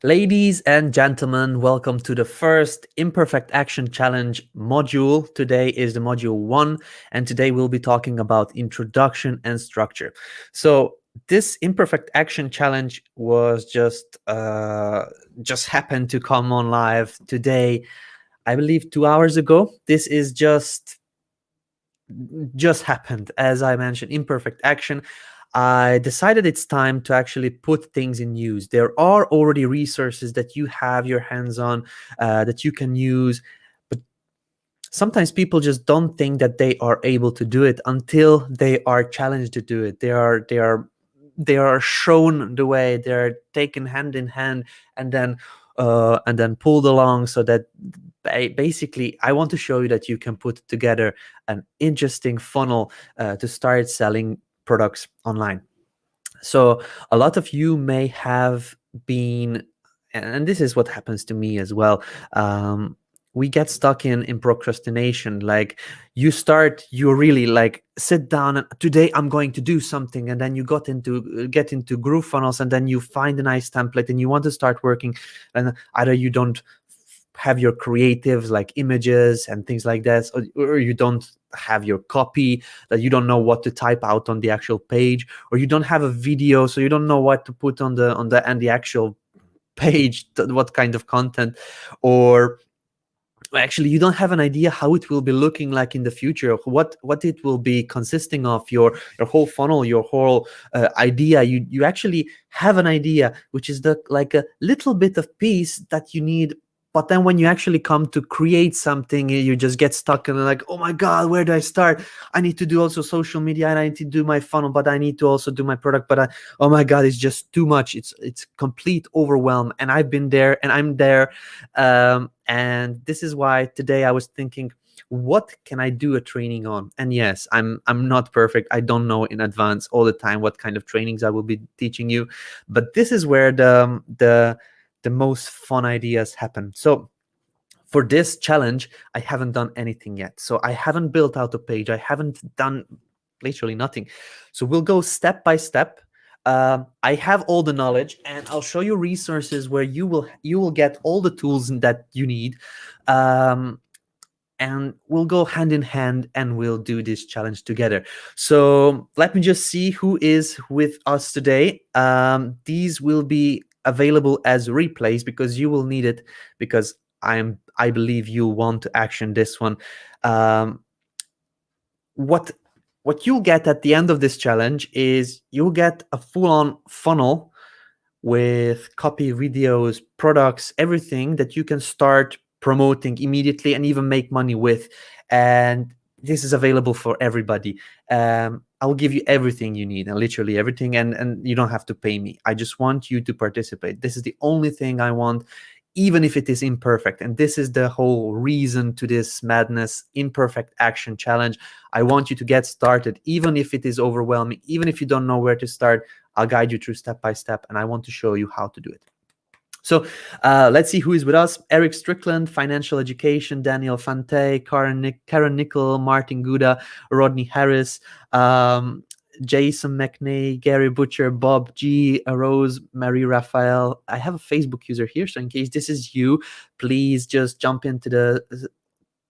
Ladies and gentlemen, welcome to the first Imperfect Action Challenge module. Today is the module 1, and today we'll be talking about introduction and structure. So this Imperfect Action Challenge was just happened to come on live today, I believe 2 hours ago. This is just happened. As I mentioned, Imperfect Action. I decided it's time to actually put things in use. There are already resources that you have your hands on that you can use, but sometimes people just don't think that they are able to do it until they are challenged to do it. They are shown the way. They're taken hand in hand and then pulled along, so that basically I want to show you that you can put together an interesting funnel to start selling products online. So a lot of you may have been, and this is what happens to me as well, we get stuck in procrastination. Like you really like sit down and today I'm going to do something, and then you get into GrooveFunnels, and then you find a nice template and you want to start working, and either you don't have your creatives like images and things like that, or you don't have your copy, that you don't know what to type out on the actual page, or you don't have a video, so you don't know what to put on the actual page, what kind of content, or actually you don't have an idea how it will be looking like in the future, what it will be consisting of, your whole funnel, your whole idea. You actually have an idea, which is like a little bit of piece that you need, but then when you actually come to create something, you just get stuck and like, oh my god, where do I start? I need to do also social media, and I need to do my funnel, but I need to also do my product, but oh my god, it's just too much. It's complete overwhelm, and I've been there and I'm there. And this is why today I was thinking, what can I do a training on? And yes, I'm not perfect. I don't know in advance all the time what kind of trainings I will be teaching you, but this is where the most fun ideas happen. So for this challenge, I haven't done anything yet. So I haven't built out a page. I haven't done literally nothing. So we'll go step by step. I have all the knowledge, and I'll show you resources where you will get all the tools that you need. And we'll go hand in hand and we'll do this challenge together. So let me just see who is with us today. These will be available as replays because you will need it, because I believe you want to action this one. What you'll get at the end of this challenge is you'll get a full-on funnel with copy, videos, products, everything that you can start promoting immediately and even make money with. And this is available for everybody. I'll give you everything you need, and literally everything, and you don't have to pay me. I just want you to participate. This is the only thing I want, even if it is imperfect. And this is the whole reason to this madness Imperfect Action Challenge. I want you to get started, even if it is overwhelming, even if you don't know where to start. I'll guide you through step by step, and I want to show you how to do it. So let's see who is with us. Eric Strickland, Financial Education, Daniel Fante, Karen Nickel, Martin Guda, Rodney Harris, Jason McNay, Gary Butcher, Bob G, Rose, Marie Raphael. I have a Facebook user here, so in case this is you, please just jump into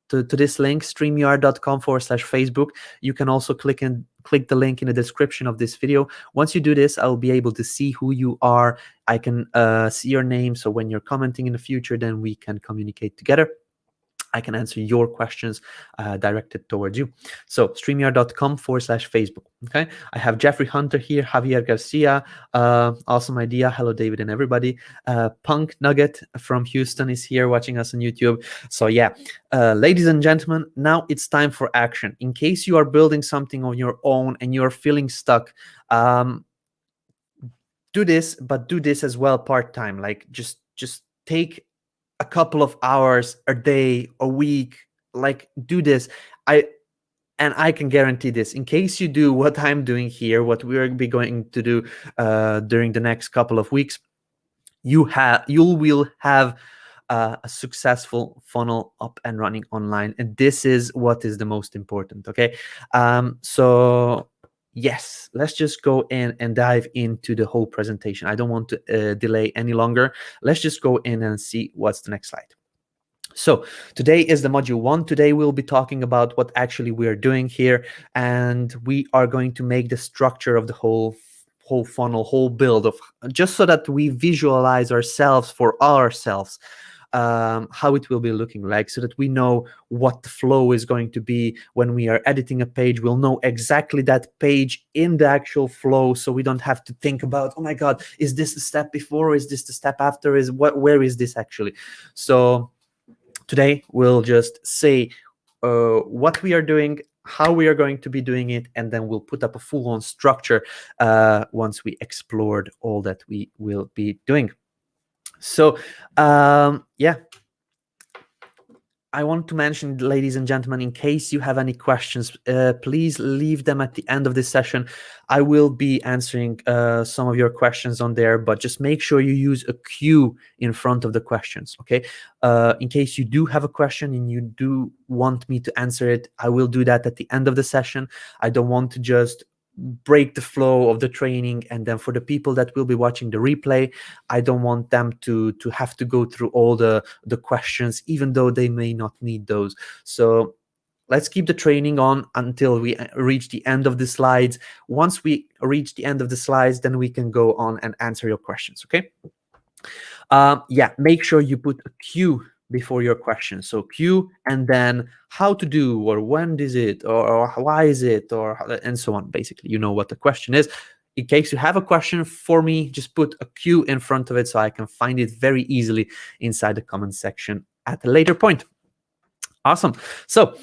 to this link, streamyard.com/Facebook. You can also click the link in the description of this video. Once you do this, I'll be able to see who you are. I can see your name, so when you're commenting in the future, then we can communicate together. I can answer your questions directed towards you. So streamyard.com/Facebook. Okay. I have Jeffrey Hunter here, Javier Garcia. Awesome idea. Hello, David and everybody. Punk Nugget from Houston is here watching us on YouTube. So yeah, ladies and gentlemen, now it's time for action. In case you are building something on your own and you're feeling stuck, do this, but do this as well part-time. Like just take a couple of hours a day, a week, like do this. I can guarantee this, in case you do what I'm doing here, what we're going to do during the next couple of weeks, you will have a successful funnel up and running online. And this is what is the most important. Okay. So Yes, let's just go in and dive into the whole presentation. I don't want to delay any longer. Let's just go in and see what's the next slide. So today is the module 1. Today we'll be talking about what actually we are doing here, and we are going to make the structure of the whole funnel, whole build, of just so that we visualize ourselves for ourselves, how it will be looking like, so that we know what the flow is going to be when we are editing a page. We'll know exactly that page in the actual flow, so we don't have to think about, oh my god, is this the step before, or is this the step after, where is this actually. So today we'll just say what we are doing, how we are going to be doing it, and then we'll put up a full-on structure once we explored all that we will be doing. So yeah, I want to mention, ladies and gentlemen, in case you have any questions, please leave them at the end of this session. I will be answering some of your questions on there, but just make sure you use a Q in front of the questions, okay? In case you do have a question and you do want me to answer it, I will do that at the end of the session. I don't want to just break the flow of the training, and then for the people that will be watching the replay, I don't want them to have to go through all the questions, even though they may not need those. So let's keep the training on until we reach the end of the slides. Once we reach the end of the slides, then we can go on and answer your questions, okay? Yeah, make sure you put a Q before your question. So Q, and then how to do, or when is it, or why is it, or and so on. Basically, you know what the question is. In case you have a question for me, just put a Q in front of it so I can find it very easily inside the comment section at a later point. Awesome. So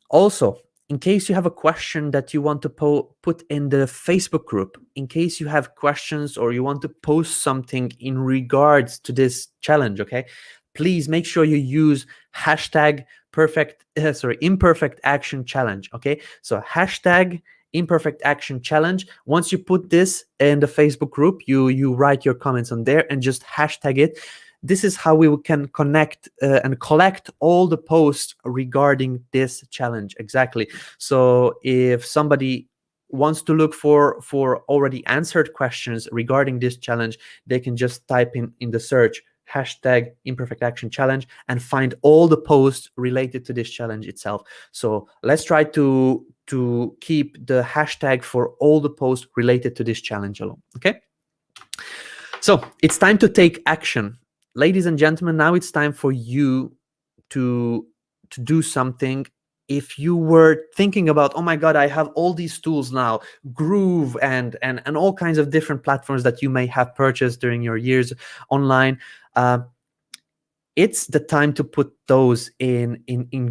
also, in case you have a question that you want to put in the Facebook group, in case you have questions or you want to post something in regards to this challenge, okay, please make sure you use hashtag imperfect action challenge, okay? So hashtag imperfect action challenge. Once you put this in the Facebook group, you write your comments on there and just hashtag it. This is how we can connect and collect all the posts regarding this challenge. Exactly. So if somebody wants to look for already answered questions regarding this challenge, they can just type in the search hashtag imperfect action challenge and find all the posts related to this challenge itself. So let's try to keep the hashtag for all the posts related to this challenge alone. Okay. So it's time to take action. Ladies and gentlemen, now it's time for you to do something. If you were thinking about, oh my god, I have all these tools now, Groove and all kinds of different platforms that you may have purchased during your years online, it's the time to put those in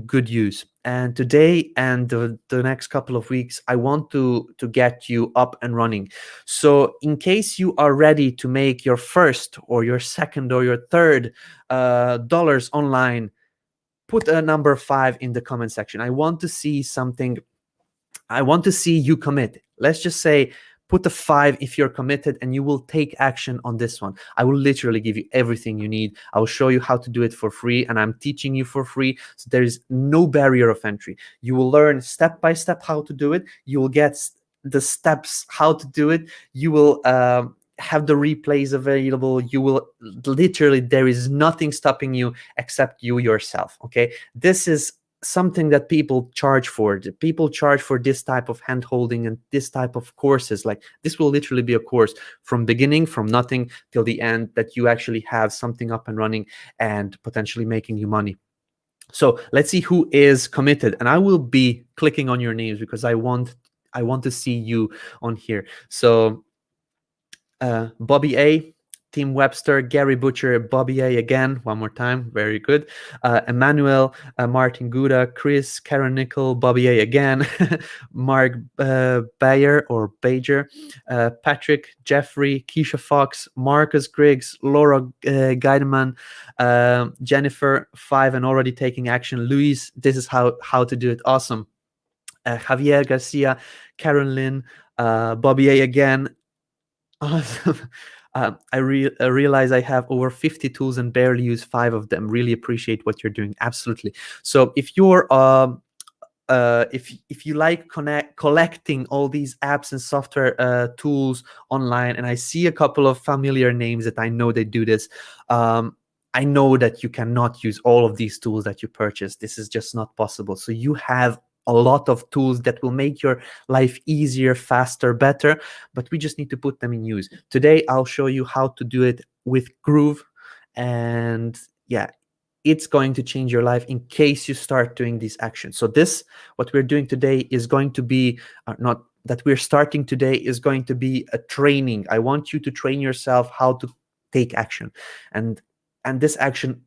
good use. And today and the next couple of weeks, I want to get you up and running. So in case you are ready to make your first or your second or your third dollars online, put a number 5 in the comment section. I want to see something. I want to see you commit. Let's just say put a 5 if you're committed and you will take action on this one. I will literally give you everything you need. I will show you how to do it for free, and I'm teaching you for free. So there is no barrier of entry. You will learn step by step how to do it. You will get the steps how to do it. You will have the replays available. You will literally, there is nothing stopping you except you yourself. Okay, this is something that people charge for. People charge for this type of hand holding and this type of courses. Like, this will literally be a course from beginning, from nothing till the end, that you actually have something up and running and potentially making you money. So let's see who is committed, and I will be clicking on your names because I want to see you on here. So Bobby A, Tim Webster, Gary Butcher, Bobby A again, one more time, very good. Emmanuel, Martin Guda, Chris, Karen Nickel, Bobby A again, Mark Bayer or Bajer, Patrick, Jeffrey, Keisha Fox, Marcus Griggs, Laura Guideman, Jennifer, 5 and already taking action. Luis, this is how to do it. Awesome. Javier Garcia, Karen Lynn, Bobby A again. Awesome. I realize I have over 50 tools and barely use 5 of them. Really appreciate what you're doing. Absolutely. So if you're if you like collecting all these apps and software tools online, and I see a couple of familiar names that I know they do this, I know that you cannot use all of these tools that you purchase. This is just not possible. So you have a lot of tools that will make your life easier, faster, better, but we just need to put them in use. Today, I'll show you how to do it with Groove. And yeah, it's going to change your life in case you start doing these actions. So this, what we're doing today is going to be, not that we're starting today, is going to be a training. I want you to train yourself how to take action. And this action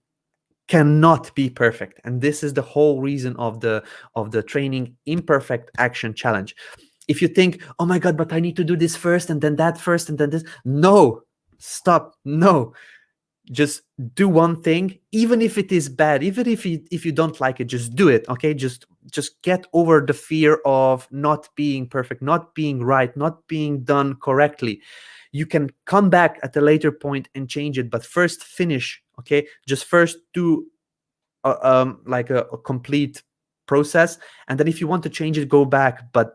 cannot be perfect. And this is the whole reason of the training Imperfect Action Challenge. If you think, oh my God, but I need to do this first and then that first and then this. No, stop, no. Just do one thing, even if it is bad, even if you don't like it, just do it, okay? Just get over the fear of not being perfect, not being right, not being done correctly. You can come back at a later point and change it, but first finish, okay? Just first do like a complete process, and then if you want to change it, go back, but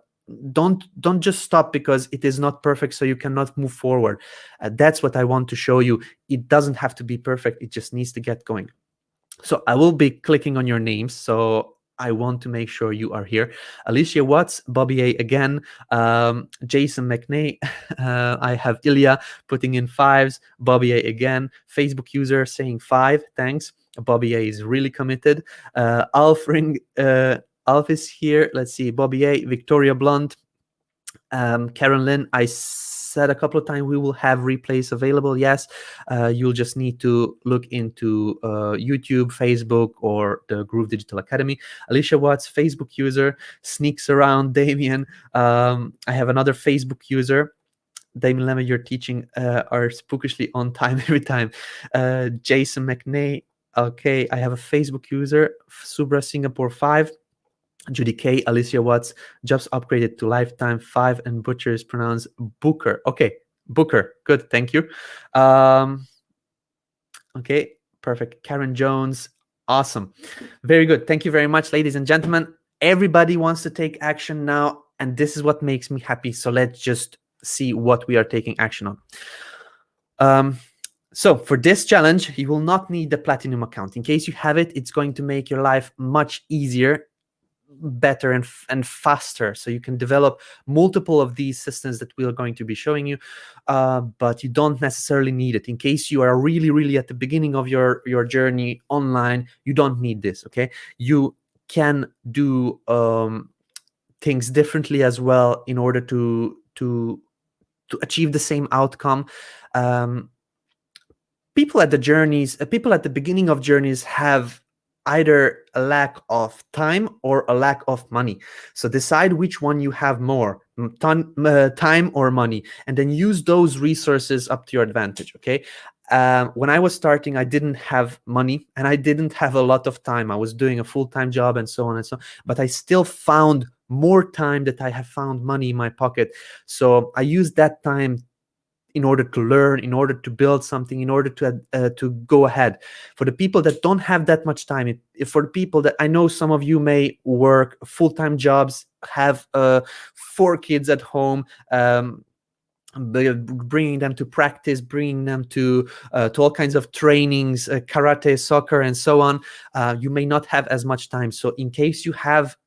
don't just stop because it is not perfect, so you cannot move forward. That's what I want to show you. It doesn't have to be perfect, it just needs to get going. So I will be clicking on your names, so I want to make sure you are here. Alicia Watts, Bobby A again, Jason McNay, I have Ilya putting in 5s, Bobby A again, Facebook user saying 5, thanks. Bobby A is really committed. Alf is here. Let's see, Bobby A, Victoria Blunt, Karen Lynn, I said a couple of times we will have replays available. Yes, you'll just need to look into YouTube, Facebook, or the Groove Digital Academy. Alicia Watts, Facebook user, sneaks around. Damien, I have another Facebook user. Damien Lemmer, your teaching are spookishly on time every time. Jason McNay, okay, I have a Facebook user, Subra Singapore 5. Judy K, Alicia Watts, jobs upgraded to lifetime 5, and butcher is pronounced Booker. Okay, Booker, good, thank you. Okay, perfect. Karen Jones, awesome. Very good. Thank you very much, ladies and gentlemen. Everybody wants to take action now, and this is what makes me happy. So let's just see what we are taking action on. So for this challenge, you will not need the platinum account. In case you have it, it's going to make your life much easier, better, and faster, so you can develop multiple of these systems that we are going to be showing you, but you don't necessarily need it. In case you are really at the beginning of your journey online, you don't need this, okay? You can do things differently as well in order to achieve the same outcome. People at the beginning of journeys have either a lack of time or a lack of money. So decide which one you have more, time or money, and then use those resources up to your advantage, okay? When I was starting, I didn't have money and I didn't have a lot of time. I was doing a full-time job and so on and so on, but I still found more time that I have found money in my pocket. So I used that time in order to learn, in order to build something, in order to go ahead. For the people that don't have that much time, for the people that I know, some of you may work full-time jobs, have 4 kids at home, bringing them to practice, bringing them to all kinds of trainings, karate, soccer, and so on. You may not have as much time. So in case you have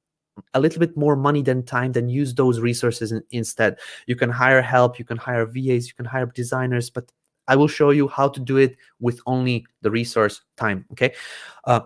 a little bit more money than time, then use those resources instead. You can hire help, you can hire VAs, you can hire designers, but I will show you how to do it with only the resource time, okay?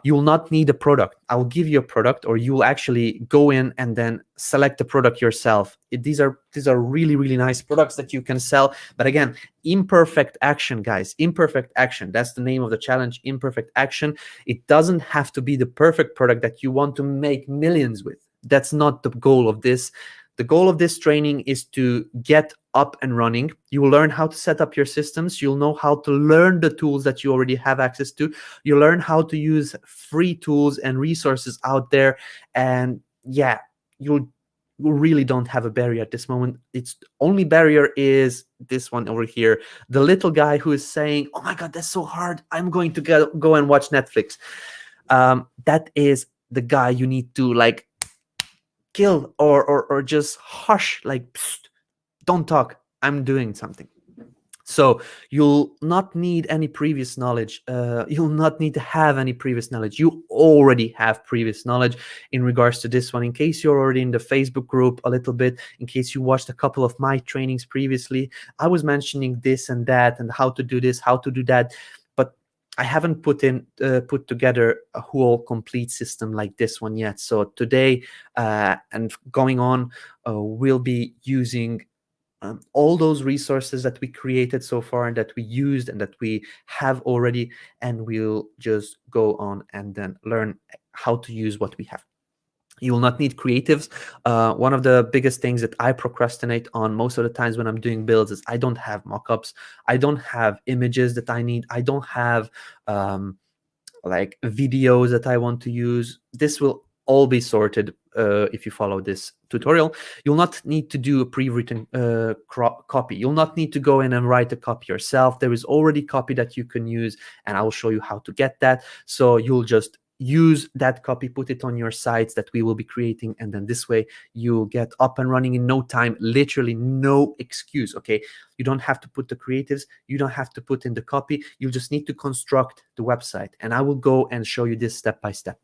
You will not need a product. I will give you a product, or you will actually go in and then select the product yourself. These are really nice products that you can sell. But again, imperfect action, guys. Imperfect action. That's the name of the challenge, Imperfect Action. It doesn't have to be the perfect product that you want to make millions with. That's not the goal of this. The goal of this training is to get up and running. You will learn how to set up your systems. You'll know how to learn the tools that you already have access to. You'll learn how to use free tools and resources out there. And yeah, you really don't have a barrier at this moment. Its only barrier is this one over here. The little guy who is saying, oh my God, that's so hard. I'm going to go and watch Netflix. That is the guy you need to kill or just hush, like, psst, don't talk, I'm doing something. So you'll not need any previous knowledge. You'll not need to have any previous knowledge. You already have previous knowledge in regards to this one. In case you're already in the Facebook group a little bit, in case you watched a couple of my trainings previously, I was mentioning this and that and how to do this, how to do that. But I haven't put together a whole complete system like this one yet. So today and going on, we'll be using all those resources that we created so far and that we used and that we have already, and we'll just go on and then learn how to use what we have. You will not need creatives. One of the biggest things that I procrastinate on most of the times when I'm doing builds is I don't have mockups. I don't have images that I need. I don't have like videos that I want to use. This will all be sorted if you follow this tutorial. You'll not need to do a pre-written copy. You'll not need to go in and write a copy yourself. There is already copy that you can use, and I will show you how to get that. So you'll just use that copy, put it on your sites that we will be creating, and then this way you'll get up and running in no time. Literally no excuse, okay? You don't have to put the creatives, you don't have to put in the copy, you just need to construct the website, and I will go and show you this step by step.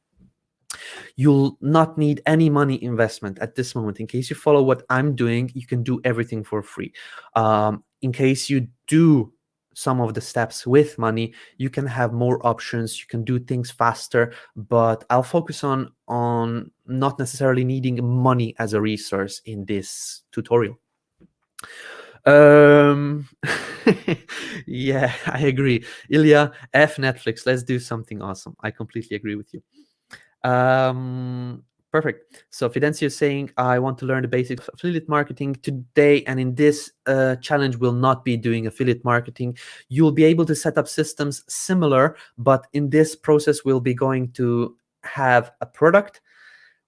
You'll not need any money investment at this moment. In case you follow what I'm doing, you can do everything for free. In case you do some of the steps with money, you can have more options, you can do things faster, but I'll focus on not necessarily needing money as a resource in this tutorial. Yeah, I agree. Ilya, F Netflix, let's do something awesome. I completely agree with you. Perfect. So Fidencio is saying, I want to learn the basics of affiliate marketing today, and in this challenge we'll not be doing affiliate marketing. You'll be able to set up systems similar, but in this process we'll be going to have a product.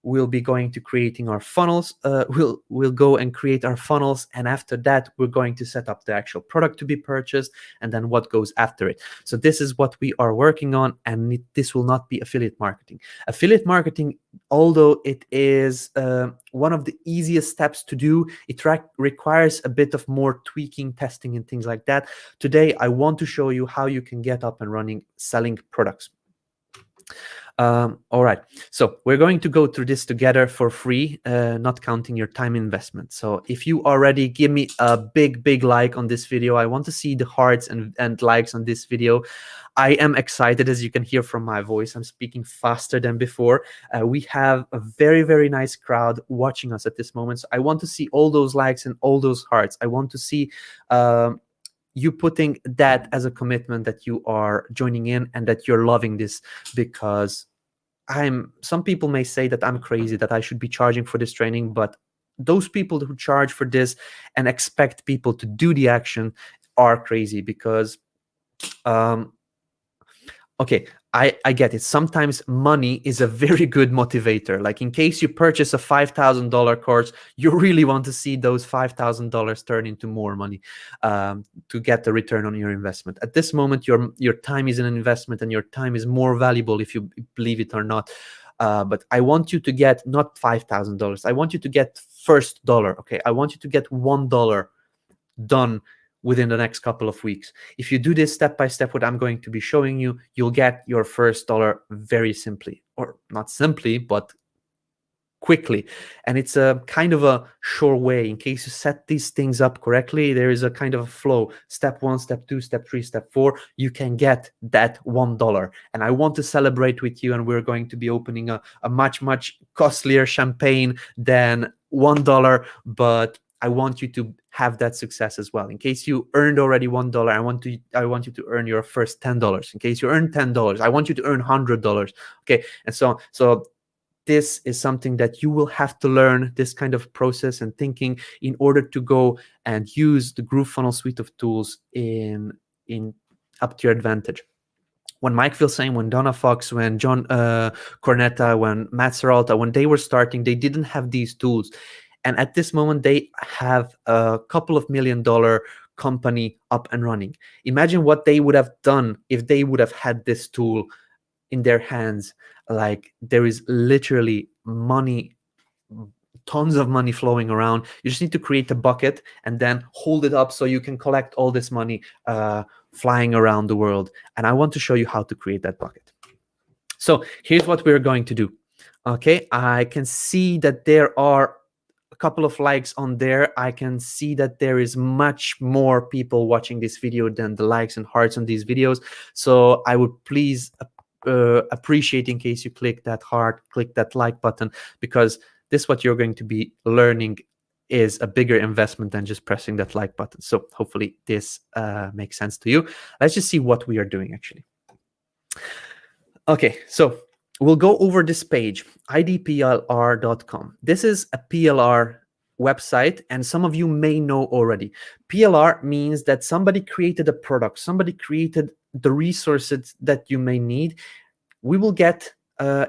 We'll be going to creating our funnels. We'll go and create our funnels, and after that we're going to set up the actual product to be purchased, and then what goes after it. So this is what we are working on, and this will not be affiliate marketing. Affiliate marketing, although it is one of the easiest steps to do, it requires a bit of more tweaking, testing, and things like that. Today I want to show you how you can get up and running selling products. All right, so we're going to go through this together for free, not counting your time investment. So if you already give me a big like on this video, I want to see the hearts and likes on this video. I am excited, as you can hear from my voice. I'm speaking faster than before. We have a very nice crowd watching us at this moment. So I want to see all those likes and all those hearts. I want to see you putting that as a commitment that you are joining in and that you're loving this, because some people may say that I'm crazy, that I should be charging for this training, but those people who charge for this and expect people to do the action are crazy, because okay, I get it. Sometimes money is a very good motivator. Like in case you purchase a $5,000 course, you really want to see those $5,000 turn into more money to get the return on your investment. At this moment, your time is an investment, and your time is more valuable if you believe it or not. But I want you to get not $5,000. I want you to get first dollar. Okay, I want you to get $1 done within the next couple of weeks. If you do this step by step, what I'm going to be showing you, you'll get your first dollar very simply, or not simply, but quickly. And it's a kind of a sure way. In case you set these things up correctly, there is a kind of a flow. Step 1, step 2, step 3, step 4, you can get that $1. And I want to celebrate with you, and we're going to be opening a much costlier champagne than $1, but I want you to have that success as well. In case you earned already $1, I want you to earn your first $10. In case you earn $10, I want you to earn $100. Okay, and so on. So this is something that you will have to learn, this kind of process and thinking, in order to go and use the GrooveFunnels suite of tools in up to your advantage. When Mike Vilsain, when Donna Fox, when John Cornetta, when Matt Serralta, when they were starting, they didn't have these tools. And at this moment, they have a couple of $1 million company up and running. Imagine what they would have done if they would have had this tool in their hands. Like, there is literally money tons of money flowing around. You just need to create a bucket and then hold it up so you can collect all this money flying around the world. And I want to show you how to create that bucket. So here's what we're going to do. Okay, I can see that there are a couple of likes on there. I can see that there is much more people watching this video than the likes and hearts on these videos. So I would please appreciate in case you click that heart, click that like button, because this what you're going to be learning is a bigger investment than just pressing that like button. So hopefully this makes sense to you. Let's just see what we are doing actually. Okay, so we'll go over this page, IDPLR.com. This is a PLR website, and some of you may know already. PLR means that somebody created a product, somebody created the resources that you may need. We will get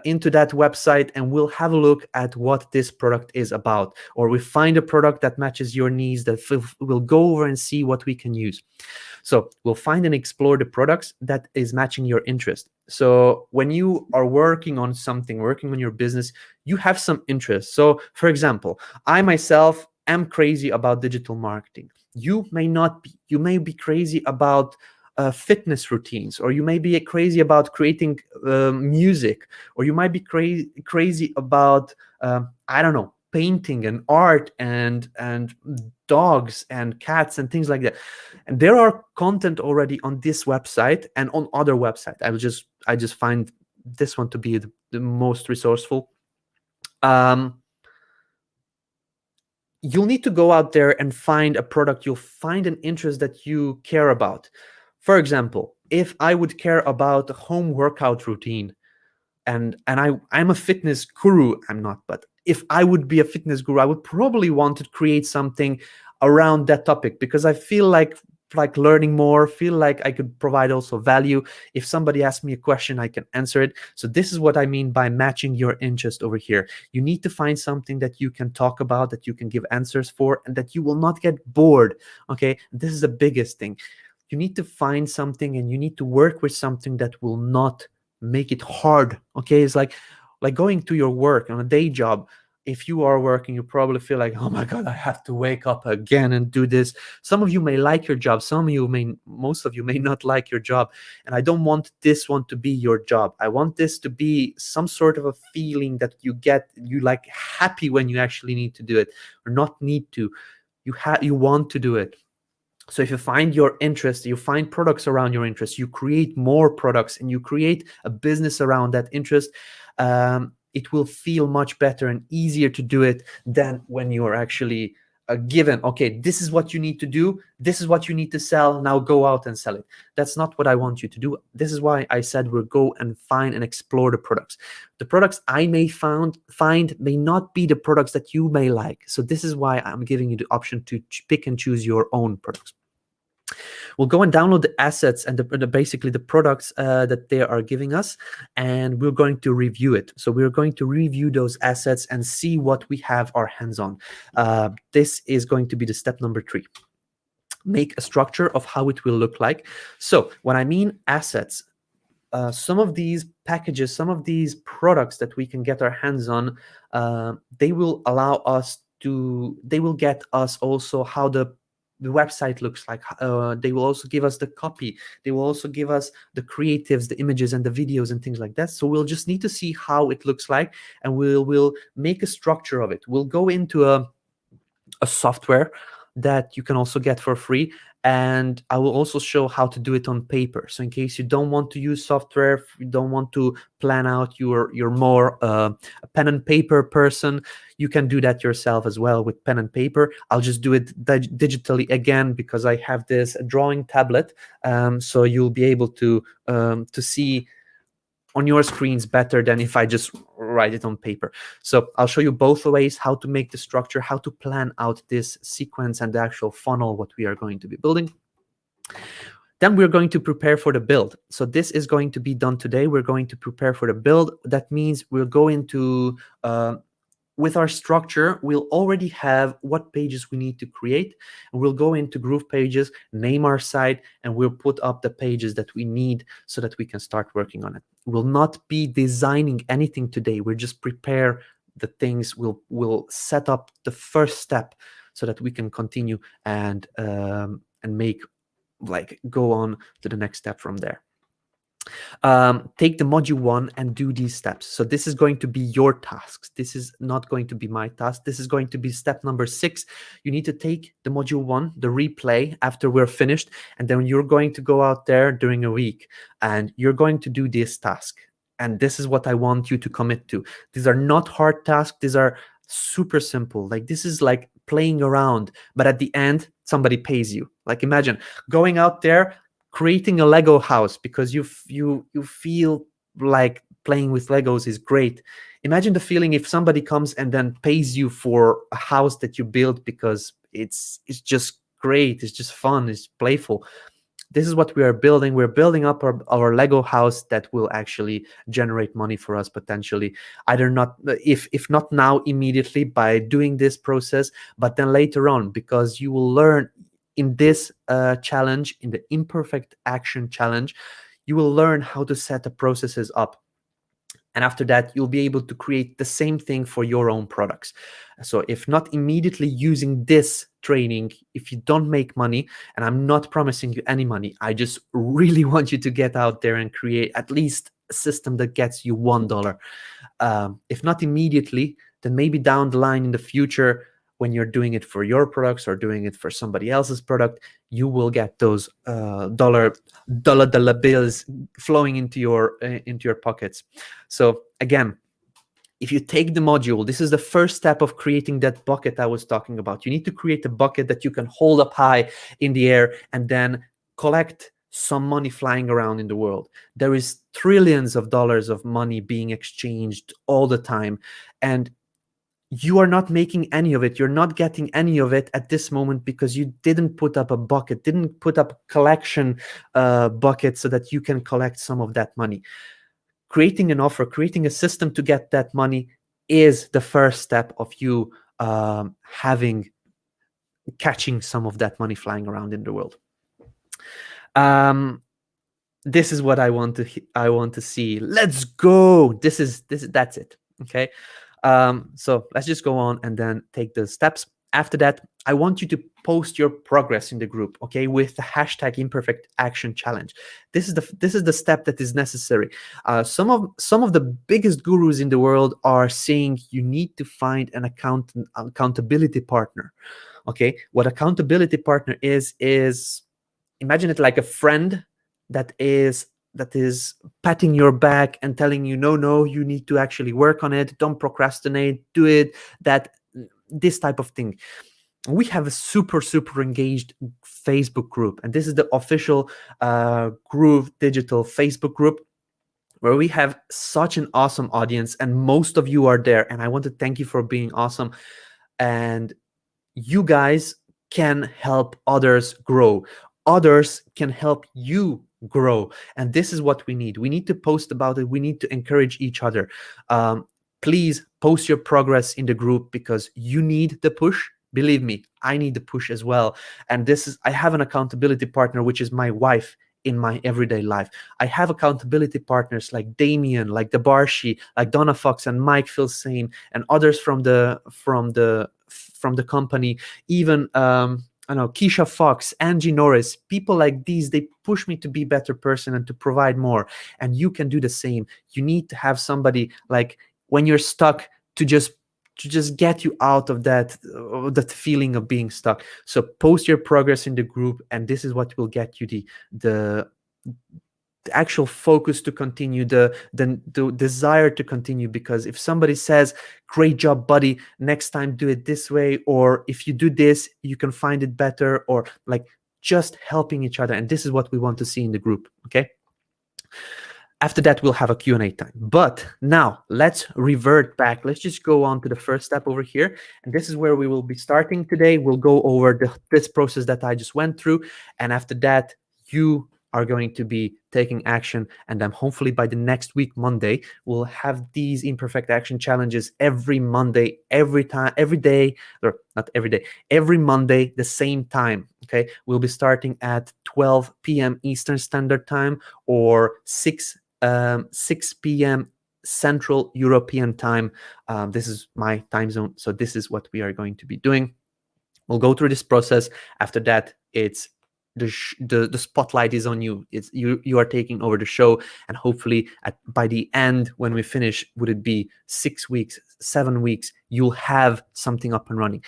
into that website and we'll have a look at what this product is about, or we find a product that matches your needs, that we'll go over and see what we can use. So we'll find and explore the products that is matching your interest. So when you are working on something, working on your business, you have some interest. So for example, I myself am crazy about digital marketing. You may not be. You may be crazy about fitness routines, or you may be crazy about creating music, or you might be crazy about I don't know, painting and art and dogs and cats and things like that. And there are content already on this website and on other websites. I just find this one to be the most resourceful. You'll need to go out there and find a product. You'll find an interest that you care about. For example, if I would care about a home workout routine, and I'm a fitness guru, I'm not, but if I would be a fitness guru, I would probably want to create something around that topic, because I feel like learning more, feel like I could provide also value. If somebody asks me a question, I can answer it. So this is what I mean by matching your interest over here. You need to find something that you can talk about, that you can give answers for, and that you will not get bored. Okay, this is the biggest thing. You need to find something and you need to work with something that will not make it hard. Okay, it's like going to your work on a day job. If you are working, you probably feel like, oh my god, I have to wake up again and do this. Some of you may like your job, most of you may not like your job, and I don't want this one to be your job. I want this to be some sort of a feeling that you get, you like happy when you actually need to do it, or not need to, you want to do it. So if you find your interest, you find products around your interest, you create more products and you create a business around that interest, it will feel much better and easier to do it than when you are actually given, okay, this is what you need to do, this is what you need to sell, now go out and sell it. That's not what I want you to do. This is why I said we'll go and find and explore the products. The products I may find may not be the products that you may like. So this is why I'm giving you the option to pick and choose your own products. We'll go and download the assets and basically the products that they are giving us, and we're going to review it. So we're going to review those assets and see what we have our hands on. This is going to be the step number 3. Make a structure of how it will look like. So when I mean assets, some of these packages, some of these products that we can get our hands on, they will allow us to, they will get us also how the website looks like. They will also give us the copy. They will also give us the creatives, the images and the videos and things like that. So we'll just need to see how it looks like, and we'll make a structure of it. We'll go into a software that you can also get for free, and I will also show how to do it on paper. So in case you don't want to use software, if you don't want to plan out, you're more a pen and paper person, you can do that yourself as well with pen and paper. I'll just do it digitally again because I have this drawing tablet, so you'll be able to see on your screens better than if I just write it on paper. So I'll show you both ways, how to make the structure, how to plan out this sequence and the actual funnel, what we are going to be building. Then we're going to prepare for the build. So this is going to be done today. We're going to prepare for the build. That means we'll go into with our structure, we'll already have what pages we need to create, and we'll go into GroovePages, name our site, and we'll put up the pages that we need so that we can start working on it. We'll not be designing anything today. We'll just prepare the things, will set up the first step so that we can continue and make, like, go on to the next step from there. Take the module 1 and do these steps. So this is going to be your tasks. This is not going to be my task. This is going to be step number 6. You need to take the module 1, the replay, after we're finished, and then you're going to go out there during a week and you're going to do this task. And this is what I want you to commit to. These are not hard tasks. These are super simple. Like, this is like playing around, but at the end, somebody pays you. Like, imagine going out there, creating a Lego house because you feel like playing with Legos is great. Imagine the feeling if somebody comes and then pays you for a house that you built because it's just great, it's just fun, it's playful. This is what we are building. We're building up our Lego house that will actually generate money for us potentially, either not, if not now immediately by doing this process, but then later on, because you will learn in this challenge, in the Imperfect Action Challenge, you will learn how to set the processes up. And after that, you'll be able to create the same thing for your own products. So if not immediately using this training, if you don't make money, and I'm not promising you any money, I just really want you to get out there and create at least a system that gets you $1. If not immediately, then maybe down the line in the future, when you're doing it for your products or doing it for somebody else's product, you will get those dollar bills flowing into your pockets. So again, if you take the module, this is the first step of creating that bucket I was talking about. You need to create a bucket that you can hold up high in the air and then collect some money flying around in the world. There is trillions of dollars of money being exchanged all the time, and you are not making any of it. You're not getting any of it at this moment because you didn't put up a bucket, didn't put up a collection bucket so that you can collect some of that money. Creating an offer, creating a system to get that money is the first step of you catching some of that money flying around in the world. This is what I want to see. Let's go. That's it. Okay. So let's just go on and then take the steps. After that, I want you to post your progress in the group, okay, with the hashtag Imperfect Action Challenge. This is the step that is necessary. Some of the biggest gurus in the world are saying you need to find an accountability partner. Okay, what accountability partner is imagine it like a friend that is patting your back and telling you, no, you need to actually work on it, don't procrastinate, do it, this type of thing. We have a super engaged Facebook group, and this is the official Groove Digital Facebook group, where we have such an awesome audience, and most of you are there, and I want to thank you for being awesome. And you guys can help others grow. Others can help you grow, and this is what we need. We need to post about it. We need to encourage each other. Please post your progress in the group because you need the push. Believe me, I need the push as well. And I have an accountability partner, which is my wife in my everyday life. I have accountability partners like Damien, like Debarshi, like Donna Fox and Mike Filsane, and others from the company, even I know Keisha Fox, Angie Norris, people like these, they push me to be a better person and to provide more. And you can do the same. You need to have somebody, like, when you're stuck, to just get you out of that feeling of being stuck. So post your progress in the group, and this is what will get you the actual focus to continue, the desire to continue. Because if somebody says, great job, buddy, next time do it this way, or if you do this you can find it better, or like just helping each other, and this is what we want to see in the group. Okay, after that we'll have a Q&A time, but now let's revert back. Let's just go on to the first step over here, and this is where we will be starting today. We'll go over this process that I just went through, and after that you are going to be taking action. And then hopefully by the next week, Monday, we'll have these Imperfect Action Challenges every Monday, every day, or not every day, every Monday, the same time. Okay, we'll be starting at 12 p.m. Eastern Standard Time, or 6 p.m. Central European time. This is my time zone, so this is what we are going to be doing. We'll go through this process. After that, it's the spotlight is on you. It's you are taking over the show, and hopefully by the end, when we finish, would it be 6 weeks, 7 weeks, you'll have something up and running.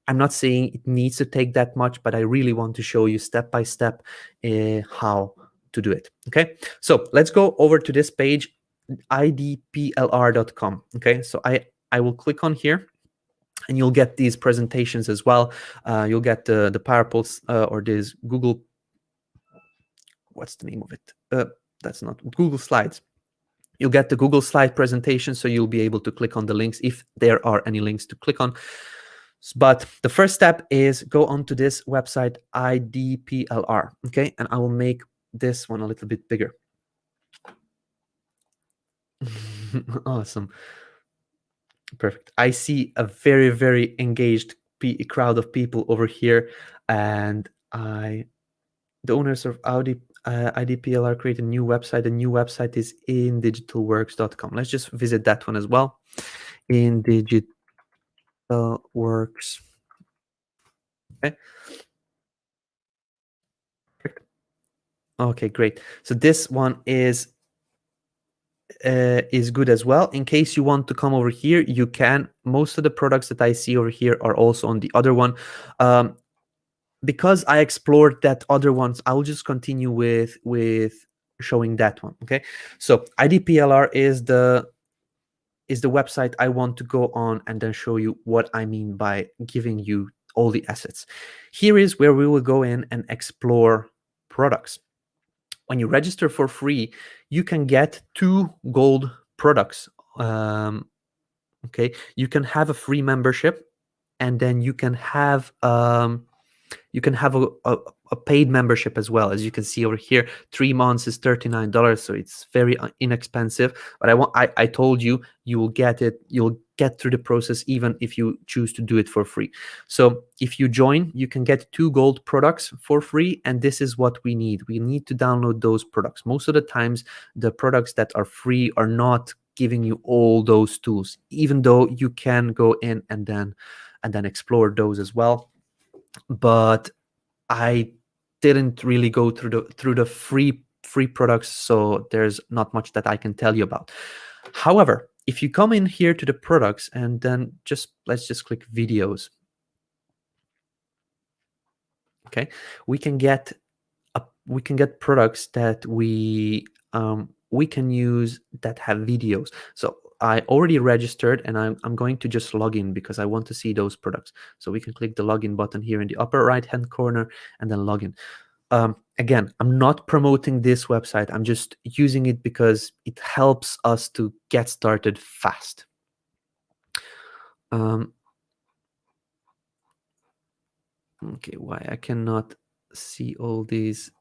I'm not saying it needs to take that much, but I really want to show you step by step how to do it. Okay, so let's go over to this page, idplr.com. Okay, so I will click on here, and you'll get these presentations as well. You'll get the PowerPoints or this Google, what's the name of it? That's not Google Slides. You'll get the Google slide presentation, so you'll be able to click on the links if there are any links to click on. But the first step is go onto this website, IDPLR, okay? And I will make this one a little bit bigger. Awesome. Perfect. I see a very, very engaged crowd of people over here, and the owners of IDPLR create a new website. The new website is indigitalworks.com. Let's just visit that one as well. Indigitalworks. Okay. Okay, great. So this one is good as well. In case you want to come over here, you can. Most of the products that I see over here are also on the other one. Because I explored that other ones, I will just continue with showing that one. Okay, so IDPLR is the website I want to go on and then show you what I mean by giving you all the assets. Here is where we will go in and explore products. When you register for free, you can get 2 gold products. Okay, you can have a free membership, and then you can have a paid membership as well. As you can see over here, 3 months is $39, so it's very inexpensive. But I told you, you will get it. You'll get through the process even if you choose to do it for free. So if you join, you can get 2 gold products for free, and this is what we need. We need to download those products. Most of the times, the products that are free are not giving you all those tools, even though you can go in and then explore those as well. But I didn't really go through the free products, so there's not much that I can tell you about. However, if you come in here to the products and then let's just click videos. Okay, we can get products that we can use that have videos. So I already registered, and I'm going to just log in because I want to see those products. So we can click the login button here in the upper right hand corner and then login. Again, I'm not promoting this website. I'm just using it because it helps us to get started fast. Okay, why I cannot see all these?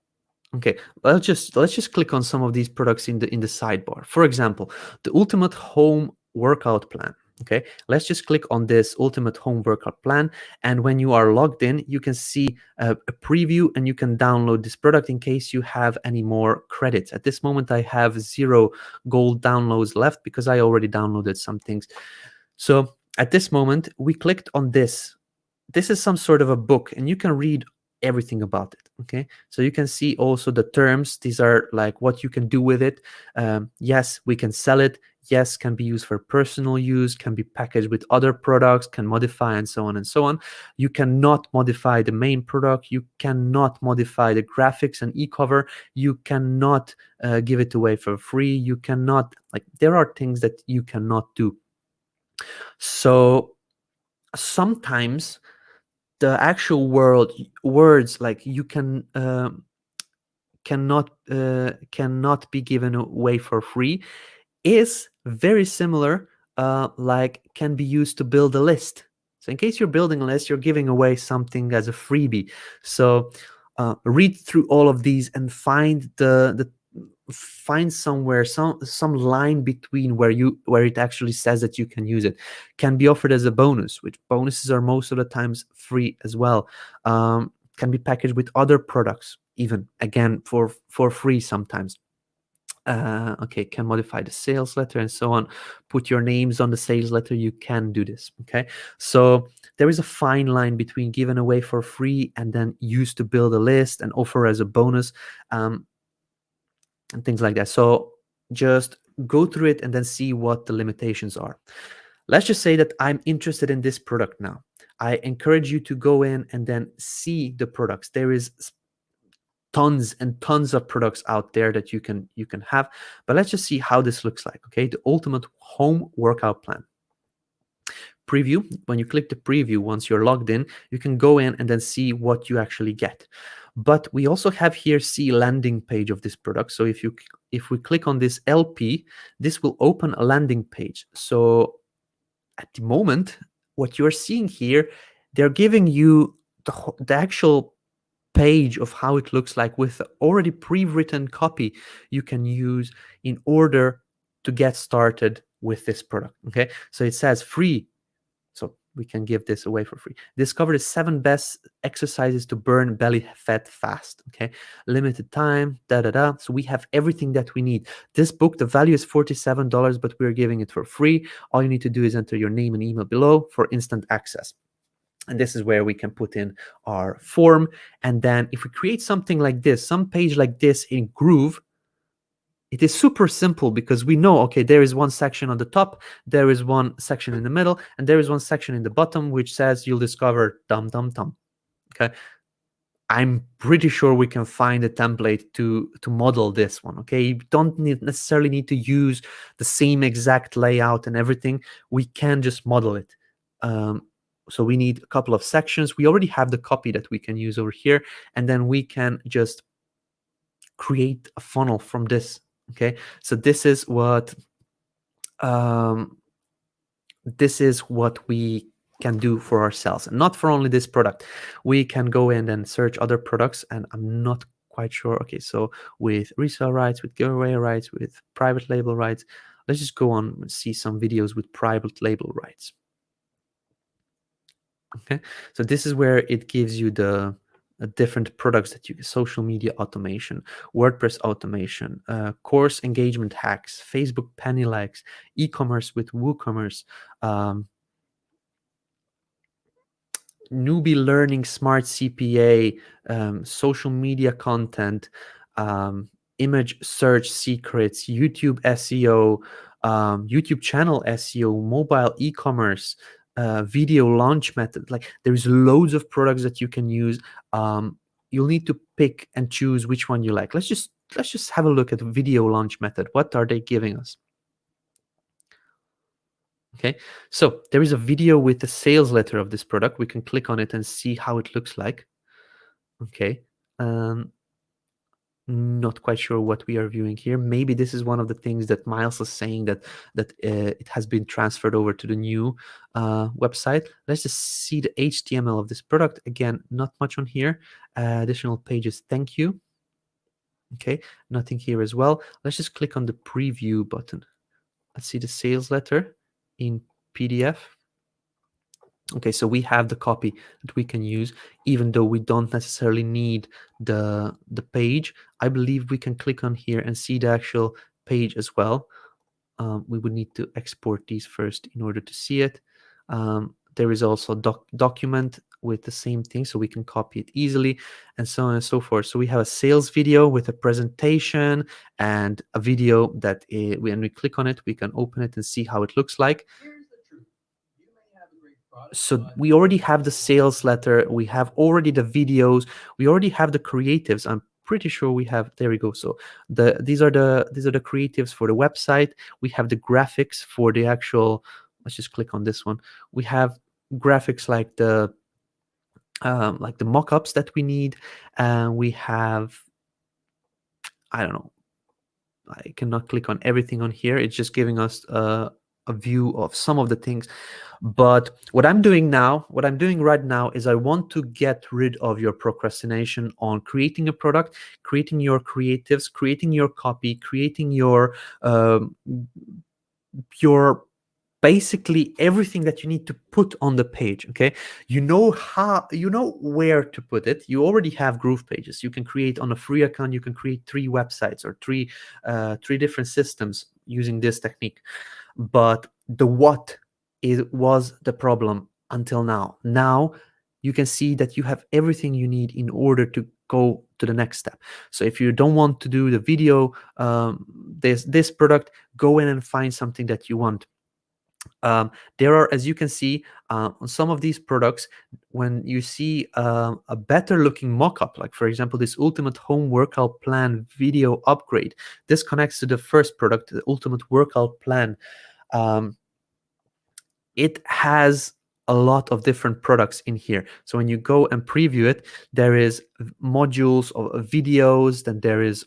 Okay, let's just click on some of these products in the sidebar. For example, the Ultimate Home Workout Plan. Okay, let's just click on this Ultimate Home Workout Plan, and when you are logged in, you can see a preview, and you can download this product in case you have any more credits. At this moment, I have 0 gold downloads left because I already downloaded some things. So at this moment, we clicked on this. This is some sort of a book, and you can read everything about it. Okay, so you can see also the terms. These are like what you can do with it. Yes, we can sell it. Yes, can be used for personal use, can be packaged with other products, can modify, and so on and so on. You cannot modify the main product. You cannot modify the graphics and e-cover. You cannot give it away for free. You cannot, like, there are things that you cannot do. So sometimes the actual words like you cannot be given away for free is very similar, like can be used to build a list. So in case you're building a list, you're giving away something as a freebie. So read through all of these and find find somewhere some line between where it actually says that you can use it. Can be offered as a bonus, which bonuses are most of the times free as well. Can be packaged with other products, even again for free sometimes. Okay, can modify the sales letter and so on. Put your names on the sales letter. You can do this. Okay, so there is a fine line between giving away for free and then use to build a list and offer as a bonus, and things like that. So just go through it and then see what the limitations are. Let's just say that I'm interested in this product now. I encourage you to go in and then see the products. There is tons and tons of products out there that you can have, but let's just see how this looks like. Okay, the ultimate home workout plan. Preview. When you click the preview, once you're logged in, you can go in and then see what you actually get. But we also have here see landing page of this product. So if we click on this LP, this will open a landing page. So at the moment, what you're seeing here, they're giving you the actual page of how it looks like with already pre-written copy you can use in order to get started with this product. Okay, so it says free, so we can give this away for free. Discover the 7 best exercises to burn belly fat fast. Okay, limited time, so we have everything that we need. This book, the value is $47, but we're giving it for free. All you need to do is enter your name and email below for instant access. And this is where we can put in our form. And then if we create something like this, some page like this in Groove, it is super simple because we know, okay, there is one section on the top, there is one section in the middle, and there is one section in the bottom which says you'll discover dum dum dum. Okay, I'm pretty sure we can find a template to model this one. Okay, you don't necessarily need to use the same exact layout and everything. We can just model it. So we need a couple of sections. We already have the copy that we can use over here, and then we can just create a funnel from this. Okay, so this is what we can do for ourselves, and not for only this product. We can go in and search other products, and I'm not quite sure. Okay, so with resale rights, with giveaway rights, with private label rights, let's just go on and see some videos with private label rights. Okay, so this is where it gives you the different products that you social media automation, WordPress automation, course engagement hacks, Facebook penny likes, e-commerce with WooCommerce, newbie learning smart CPA, social media content, image search secrets, YouTube SEO, YouTube channel SEO, mobile e-commerce, video launch method. Like, there's loads of products that you can use. You'll need to pick and choose which one you like. Let's just have a look at the video launch method. What are they giving us? Okay, so there is a video with the sales letter of this product. We can click on it and see how it looks like. Okay, not quite sure what we are viewing here. Maybe this is one of the things that Miles is saying, that it has been transferred over to the new website. Let's just see the HTML of this product. Again, not much on here. Additional pages, thank you. Okay, nothing here as well. Let's just click on the preview button. Let's see the sales letter in PDF. Okay, so we have the copy that we can use, even though we don't necessarily need the page. I believe we can click on here and see the actual page as well. We would need to export these first in order to see it. There is also document with the same thing, so we can copy it easily, and so on and so forth. So we have a sales video with a presentation and a video that when we click on it, we can open it and see how it looks like. So we already have the sales letter, we have already the videos, we already have the creatives. I'm pretty sure we have, there we go. So these are the creatives for the website. We have the graphics for the actual, let's just click on this one. We have graphics like the mock-ups that we need. We have, I don't know, I cannot click on everything on here. It's just giving us a view of some of the things. But what I'm doing right now is I want to get rid of your procrastination on creating a product, creating your creatives, creating your copy, creating your basically everything that you need to put on the page. Okay, you know where to put it. You already have GroovePages. You can create on a free account. You can create 3 websites or three different systems using this technique. But the what was the problem until now. Now you can see that you have everything you need in order to go to the next step. So if you don't want to do the video, this product, go in and find something that you want. There are, as you can see, on some of these products, when you see a better looking mock-up, like for example this ultimate home workout plan video upgrade, this connects to the first product, the ultimate workout plan. It has a lot of different products in here. So when you go and preview it, there is modules of videos, then there is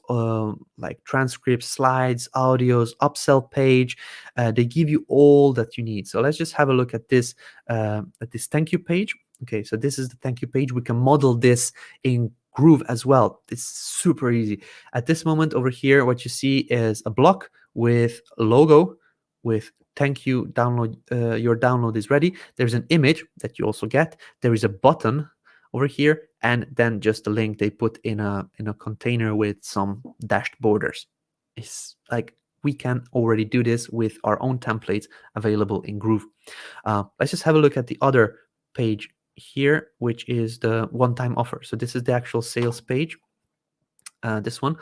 like transcripts, slides, audios, upsell page. They give you all that you need. So let's just have a look at this thank you page. Okay, so this is the thank you page. We can model this in Groove as well. It's super easy. At this moment over here, what you see is a block with a logo with thank you, download, your download is ready. There's an image that you also get. There is a button over here, and then just a link they put in a container with some dashed borders. It's like we can already do this with our own templates available in Groove. Let's just have a look at the other page here, which is the one-time offer. So this is the actual sales page. This one.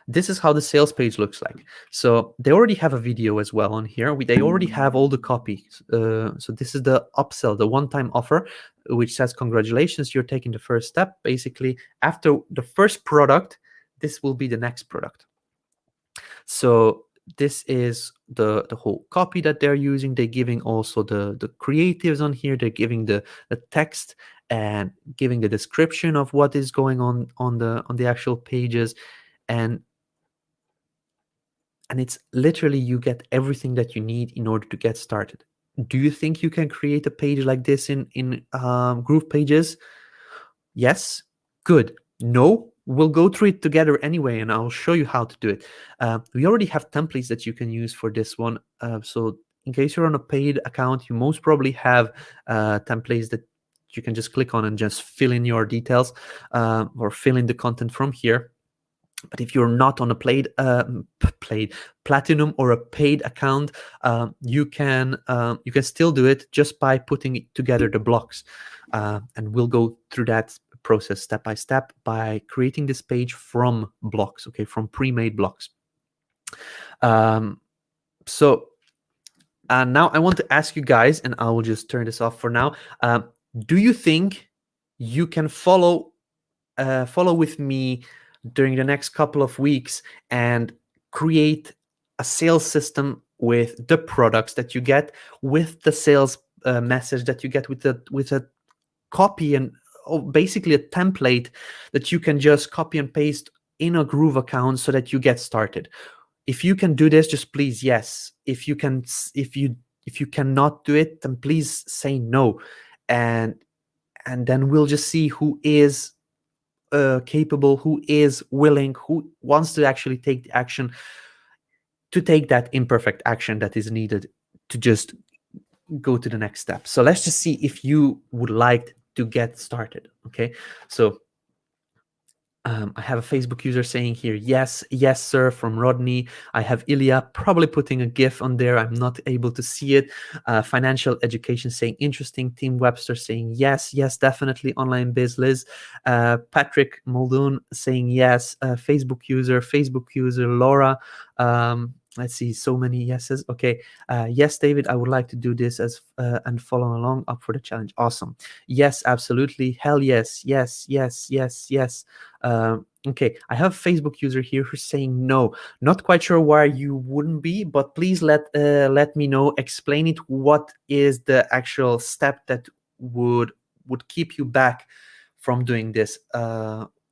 This is how the sales page looks like. So they already have a video as well on here. They already have all the copy. So this is the upsell, the one-time offer, which says, congratulations, you're taking the first step. Basically, after the first product, this will be the next product. So this is the whole copy that they're using. They're giving also the creatives on here. They're giving the text and giving the description of what is going on the actual pages, and it's literally, you get everything that you need in order to get started. Do you think you can create a page like this in GroovePages? Yes. Good. No. We'll go through it together anyway, and I'll show you how to do it. We already have templates that you can use for this one. So in case you're on a paid account, you most probably have templates that you can just click on and just fill in your details, or fill in the content from here. But if you're not on a platinum or a paid account, you can still do it just by putting together the blocks, and we'll go through that process step by step by creating this page from blocks, okay, from pre-made blocks. So now I want to ask you guys, and I will just turn this off for now. Do you think you can follow with me during the next couple of weeks and create a sales system with the products that you get, with the sales message that you get, with a copy and basically a template that you can just copy and paste in a Groove account so that you get started? If you can do this, just please yes. If you cannot do it, then please say no, and then we'll just see who is capable, who is willing, who wants to actually take the action, to take that imperfect action that is needed to just go to the next step. So let's just see if you would like to get started. Okay, so I have a Facebook user saying here, yes, sir, from Rodney. I have Ilya probably putting a GIF on there. I'm not able to see it. Financial education saying interesting. Tim Webster saying yes, definitely. Online Biz Liz. Patrick Muldoon saying yes. Facebook user Laura. Let's see, so many yeses. Okay, yes, David, I would like to do this as and follow along, up for the challenge. Awesome. Yes, absolutely. Hell yes. Okay, I have a Facebook user here who's saying no. Not quite sure why you wouldn't be, but please let me know. Explain it. What is the actual step that would keep you back from doing this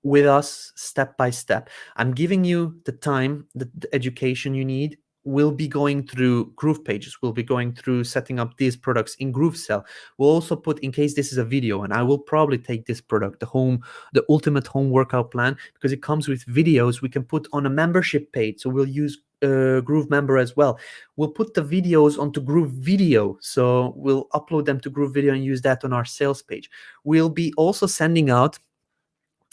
with us step by step? I'm giving you the time, the education you need. We'll be going through GroovePages. We'll be going through setting up these products in GrooveSell. We'll also put, in case this is a video, and I will probably take this product, the ultimate home workout plan, because it comes with videos we can put on a membership page. So we'll use Groove member as well. We'll put the videos onto Groove Video, so we'll upload them to Groove Video and use that on our sales page. We'll be also sending out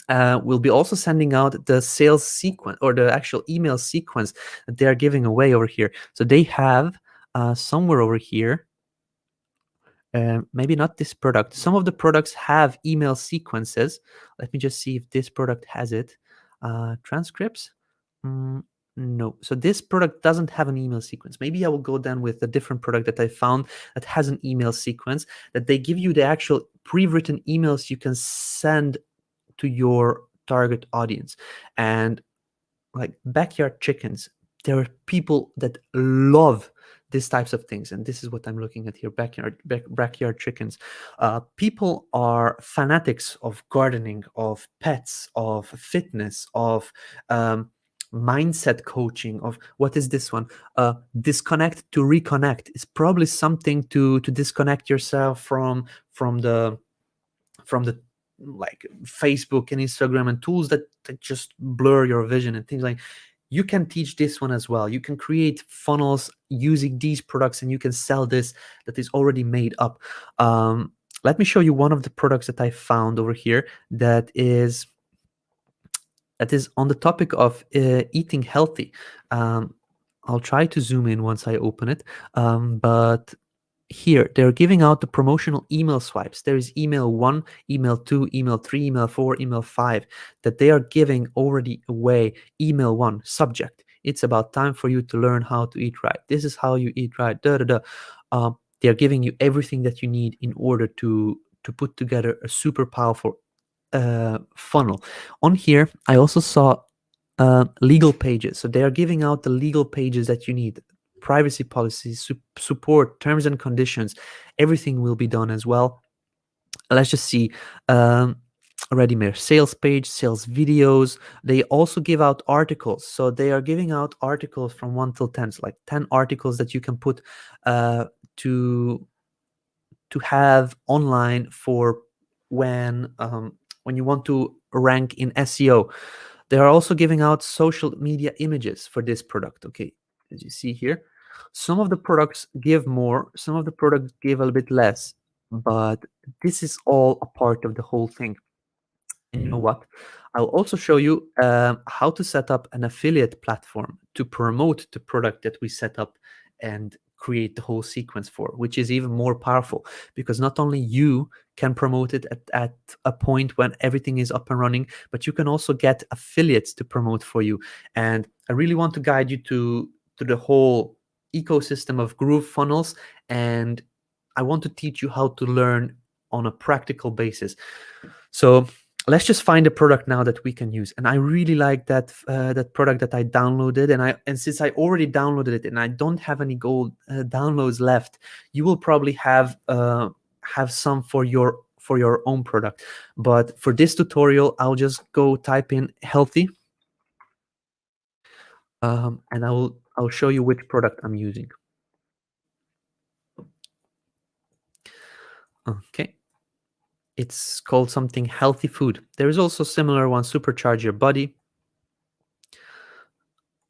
the sales sequence, or the actual email sequence that they are giving away over here. So they have somewhere over here, maybe not this product. Some of the products have email sequences. Let me just see if this product has it. Transcripts? No. So this product doesn't have an email sequence. Maybe I will go then with a different product that I found that has an email sequence, that they give you the actual pre-written emails you can send to your target audience. And like backyard chickens, there are people that love these types of things, and this is what I'm looking at here. Backyard chickens. People are fanatics of gardening, of pets, of fitness, of mindset coaching, of what is this one, disconnect to reconnect. Is probably something to disconnect yourself from the like Facebook and Instagram and tools that just blur your vision and things like. You can teach this one as well. You can create funnels using these products, and you can sell this that is already made up. Let me show you one of the products that I found over here that is on the topic of eating healthy. I'll try to zoom in once I open it, but here they're giving out the promotional email swipes. There is email 1, email 2, email 3, email 4, email 5 that they are giving already away. Email 1, subject: it's about time for you to learn how to eat right. This is how you eat right. They're giving you everything that you need in order to put together a super powerful funnel. On here I also saw legal pages. So they are giving out the legal pages that you need. Privacy policies, support, terms and conditions, everything will be done as well. Let's just see. Ready-made sales page, sales videos. They also give out articles. So they are giving out articles from 1 till 10, so like 10 articles that you can put to have online for when you want to rank in SEO. They are also giving out social media images for this product. Okay, as you see here, some of the products give more, some of the products give a little bit less, but this is all a part of the whole thing. And you know what? I'll also show you how to set up an affiliate platform to promote the product that we set up and create the whole sequence for, which is even more powerful, because not only you can promote it at a point when everything is up and running, but you can also get affiliates to promote for you. And I really want to guide you to the whole ecosystem of GrooveFunnels, and I want to teach you how to learn on a practical basis. So let's just find a product now that we can use. And I really like that that product that I downloaded, and since I already downloaded it and I don't have any gold downloads left, you will probably have some for your own product. But for this tutorial, I'll just go type in healthy, and I'll show you which product I'm using. Okay. It's called something healthy food. There is also similar one, supercharge your body.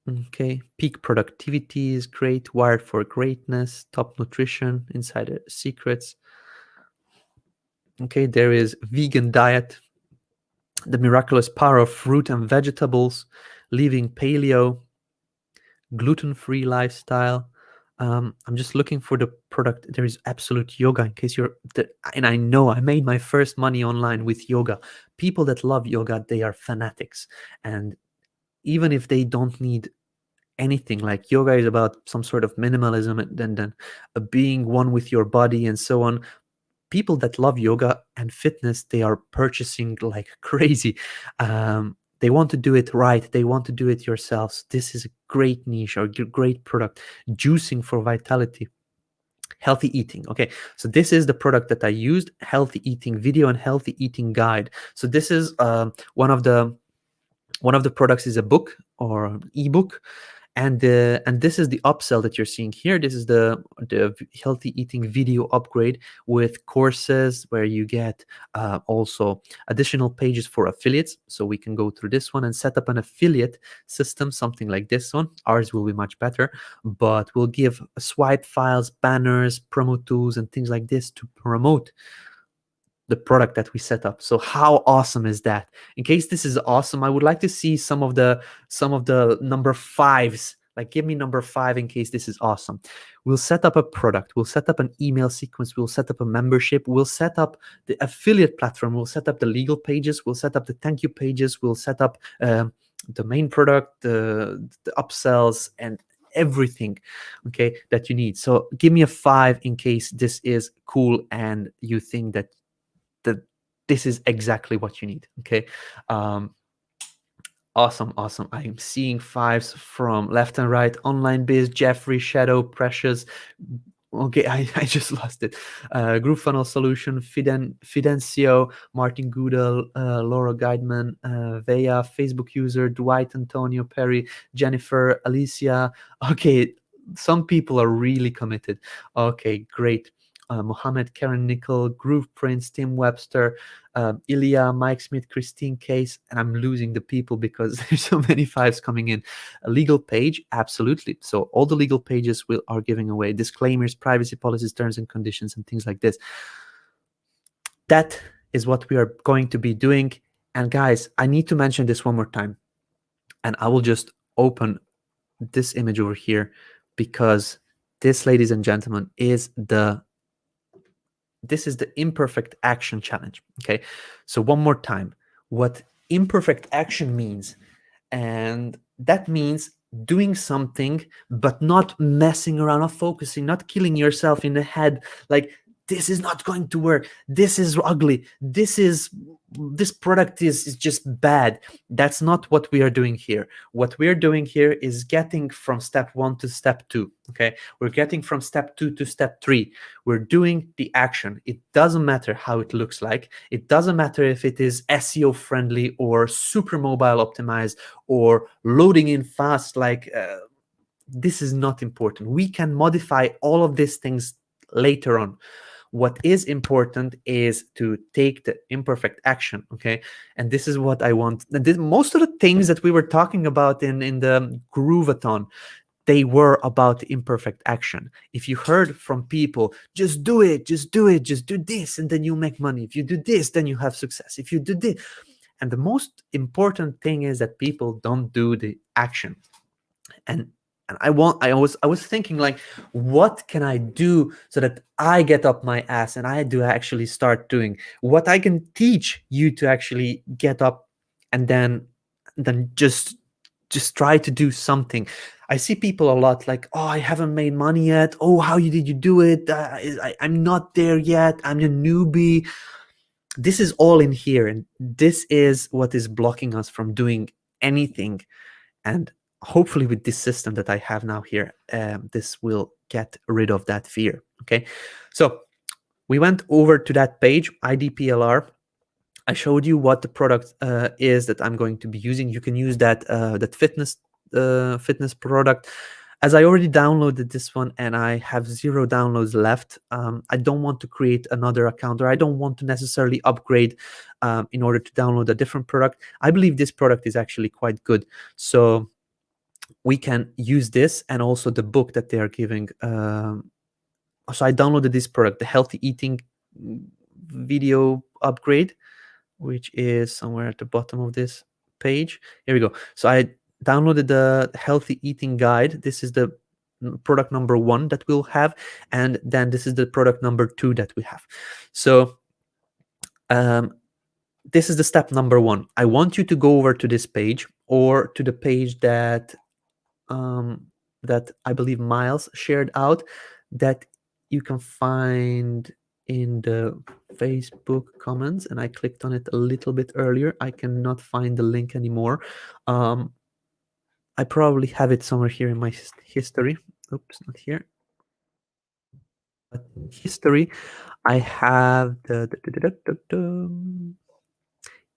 Okay, peak productivity is great, wired for greatness, top nutrition, insider secrets. Okay, there is vegan diet, the miraculous power of fruit and vegetables, living paleo, gluten-free lifestyle. I'm just looking for the product. There is absolute yoga, in case and I know I made my first money online with yoga. People that love yoga, they are fanatics. And even if they don't need anything, like yoga is about some sort of minimalism and then being one with your body and so on. People that love yoga and fitness, they are purchasing like crazy. They want to do it right. They want to do it yourselves. This is a great niche or great product. Juicing for vitality. Healthy eating. Okay, so this is the product that I used. Healthy eating video and healthy eating guide. So this is one of the products is a book or an ebook, And this is the upsell that you're seeing here. This is the healthy eating video upgrade with courses where you get also additional pages for affiliates. So we can go through this one and set up an affiliate system, something like this one. Ours will be much better, but we'll give swipe files, banners, promo tools, and things like this to promote the product that we set up. So how awesome is that? In case this is awesome, I would like to see some of the number fives. Like, give me number 5 in case this is awesome. We'll set up a product. We'll set up an email sequence. We'll set up a membership. We'll set up the affiliate platform. We'll set up the legal pages. We'll set up the thank you pages. We'll set up the main product, the upsells, and everything, okay, that you need. So give me a 5 in case this is cool and you think that this is exactly what you need. Okay. Awesome. I am seeing 5s from left and right. Online Biz, Jeffrey, Shadow, Precious. Okay, I just lost it. GrooveFunnels Solution, Fidencio, Martin Goodall, Laura Guideman, Vea, Facebook user, Dwight, Antonio, Perry, Jennifer, Alicia. Okay, some people are really committed. Okay, great. Mohammed, Karen Nickel, Groove Prince, Tim Webster, Ilya, Mike Smith, Christine Case, and I'm losing the people because there's so many 5s coming in. A legal page, absolutely. So all the legal pages are giving away disclaimers, privacy policies, terms and conditions, and things like this. That is what we are going to be doing. And guys, I need to mention this one more time. And I will just open this image over here because this, ladies and gentlemen, is the imperfect action challenge. Okay, so one more time, what imperfect action means, and that means doing something but not messing around, not focusing, not killing yourself in the head like, this is not going to work, this is ugly, this product is just bad. That's not what we are doing here. What we're doing here is getting from step 1 to step 2. Okay, we're getting from step 2 to step 3. We're doing the action. It doesn't matter how it looks like. It doesn't matter if it is SEO friendly or super mobile optimized or loading in fast. Like, this is not important. We can modify all of these things later on. What is important is to take the imperfect action. Okay, and this is what I want. Most of the things that we were talking about in the Groovathon, they were about imperfect action. If you heard from people, just do it, just do this, and then you make money. If you do this, then you have success. If you do this, and the most important thing is that people don't do the action. And I was thinking, like, what can I do so that I get up my ass and I do actually start doing what I can teach you to actually get up and then just try to do something. I see people a lot like, oh, I haven't made money yet. Oh, how did you do it? I'm not there yet. I'm a newbie. This is all in here, and this is what is blocking us from doing anything. And hopefully with this system that I have now here, this will get rid of that fear. Okay, so we went over to that page, IDPLR. I showed you what the product is that I'm going to be using. You can use that fitness product. As I already downloaded this one and I have 0 downloads left, I don't want to create another account, or I don't want to necessarily upgrade in order to download a different product. I believe this product is actually quite good. So we can use this and also the book that they are giving. So I downloaded this product, the Healthy Eating Video Upgrade, which is somewhere at the bottom of this page. Here we go. So I downloaded the Healthy Eating Guide. This is the product number 1 that we'll have, and then this is the product number 2 that we have. So this is the step number 1. I want you to go over to this page, or to the page that that I believe Miles shared out, that you can find in the Facebook comments, and I clicked on it a little bit earlier. I cannot find the link anymore. I probably have it somewhere here in my history. Oops, not here. But history, I have the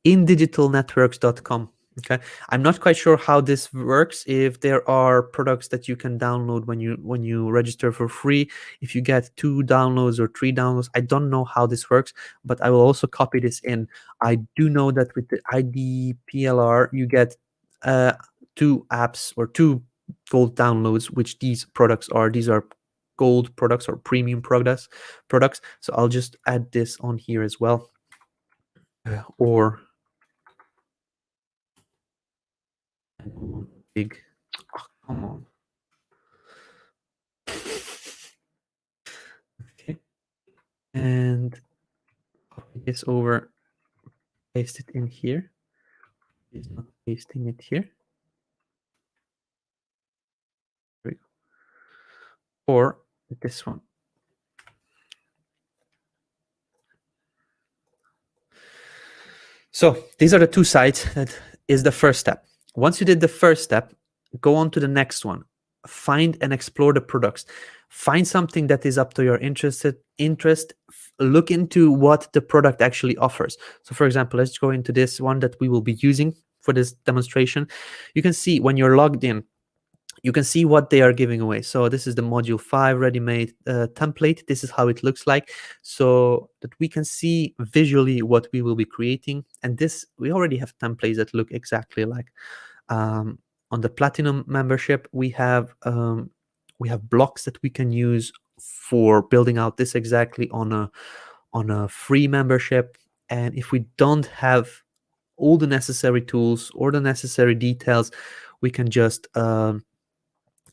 indigitalnetworks.com. Okay, I'm not quite sure how this works. If there are products that you can download when you register for free, if you get 2 downloads or 3 downloads, I don't know how this works, but I will also copy this in. I do know that with the IDPLR you get 2 apps or 2 gold downloads, which these products are. These are gold products or premium products. So I'll just add this on here as well. Or big, oh, come on. Okay, and copy this over, paste it in here. It's not pasting it here. There we go. Or this one. So these are the 2 sites. That is the first step. Once you did the first step, go on to the next one. Find and explore the products. Find something that is up to your interest. Look into what the product actually offers. So for example, let's go into this one that we will be using for this demonstration. You can see when you're logged in, you can see what they are giving away. So this is the module 5 ready-made template. This is how it looks like, so that we can see visually what we will be creating. And this, we already have templates that look exactly like. On the platinum membership, we have blocks that we can use for building out this exactly on a free membership. And if we don't have all the necessary tools or the necessary details, we can just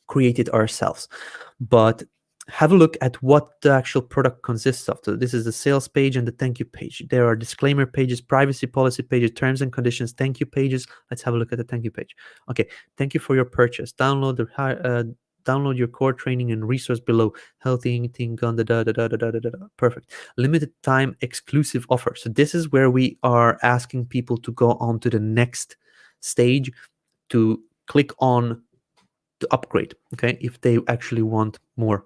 create it ourselves. But have a look at what the actual product consists of. So this is the sales page and the thank you page. There are disclaimer pages, privacy policy pages, terms and conditions, thank you pages. Let's have a look at the thank you page. Okay, thank you for your purchase. Download your core training and resource below. Healthy eating, perfect. Limited time exclusive offer. So this is where we are asking people to go on to the next stage, to click on to upgrade, okay, if they actually want more.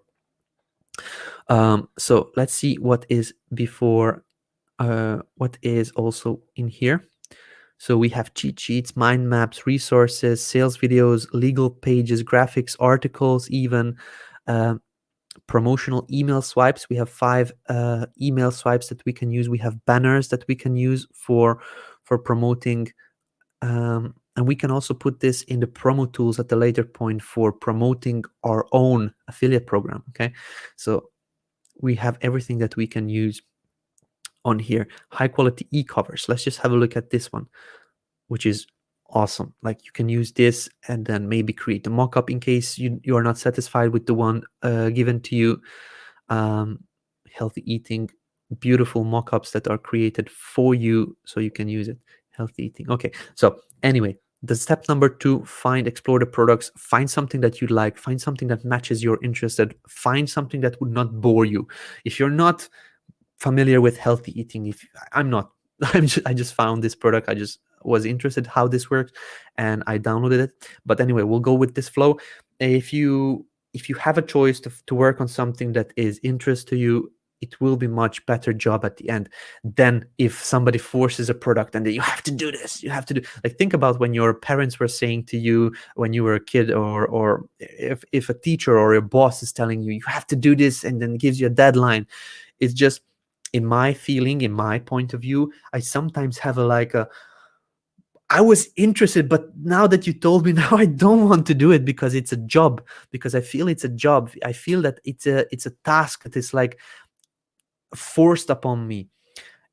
So let's see what is before, what is also in here. So we have cheat sheets, mind maps, resources, sales videos, legal pages, graphics, articles, even promotional email swipes. We have 5 email swipes that we can use. We have banners that we can use for promoting. And we can also put this in the promo tools at the later point for promoting our own affiliate program. Okay, so we have everything that we can use on here. High quality e-covers. Let's just have a look at this one, which is awesome. Like, you can use this and then maybe create a mock-up in case you are not satisfied with the one given to you. Healthy eating, beautiful mock-ups that are created for you so you can use it. Healthy eating. Okay, so anyway, the step number 2, explore the products, find something that you like, find something that matches your interest, find something that would not bore you. If you're not familiar with healthy eating, if I'm not, I just found this product, I just was interested how this works and I downloaded it. But anyway, we'll go with this flow. If you have a choice to work on something that is interest to you, it will be much better job at the end than if somebody forces a product and then you have to do this, you have to do. Like, think about when your parents were saying to you when you were a kid, or if a teacher or your boss is telling you have to do this and then gives you a deadline. It's just, in my feeling, in my point of view, I sometimes have I was interested, but now that you told me, now I don't want to do it because it's a job, because I feel it's a job. I feel that it's a task that is like forced upon me.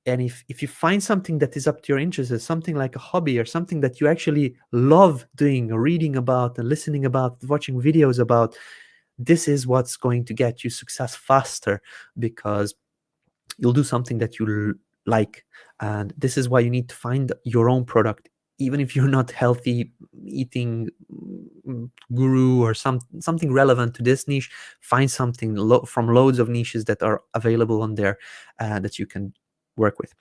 And if you find something that is up to your interests, something like a hobby or something that you actually love doing or reading about and listening about, watching videos about, this is what's going to get you success faster, because you'll do something that you like. And this is why you need to find your own product. Even if you're not healthy eating guru or something relevant to this niche, find something from loads of niches that are available on there that you can work with.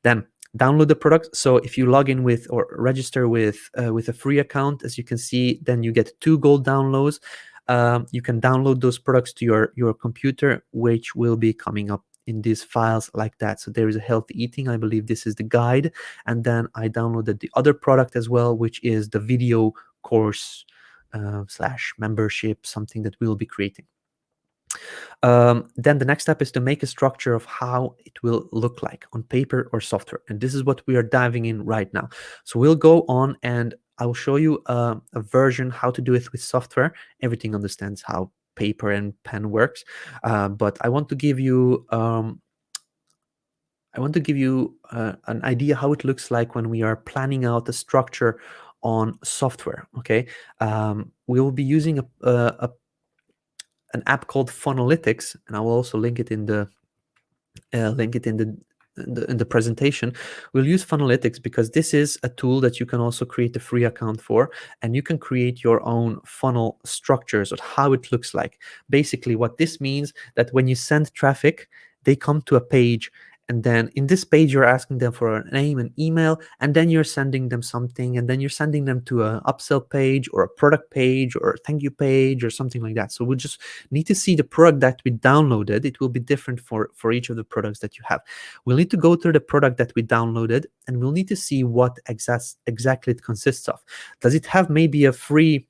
Then download the product. So if you log in with or register with a free account, as you can see, then you get 2 gold downloads. You can download those products to your computer, which will be coming up in these files like that. So there is a healthy eating, I believe this is the guide, and then I downloaded the other product as well, which is the video course slash membership, something that we'll be creating. Then the next step is to make a structure of how it will look like on paper or software, and this is what we are diving in right now. So we'll go on and I will show you a version how to do it with software. Everything understands how paper and pen works, but I want to give you an idea how it looks like when we are planning out a structure on software. Okay, we will be using an app called Funnelytics, and I will also link it in the in the presentation. We'll use Funnelytics because this is a tool that you can also create a free account for, and you can create your own funnel structures of how it looks like. Basically, what this means that when you send traffic, they come to a page, and then in this page you're asking them for a name and email, and then you're sending them something, and then you're sending them to an upsell page or a product page or a thank you page or something like that. So we'll just need to see the product that we downloaded. It will be different for each of the products that you have. We'll need to go through the product that we downloaded, and we'll need to see what exactly it consists of. Does it have maybe a freebie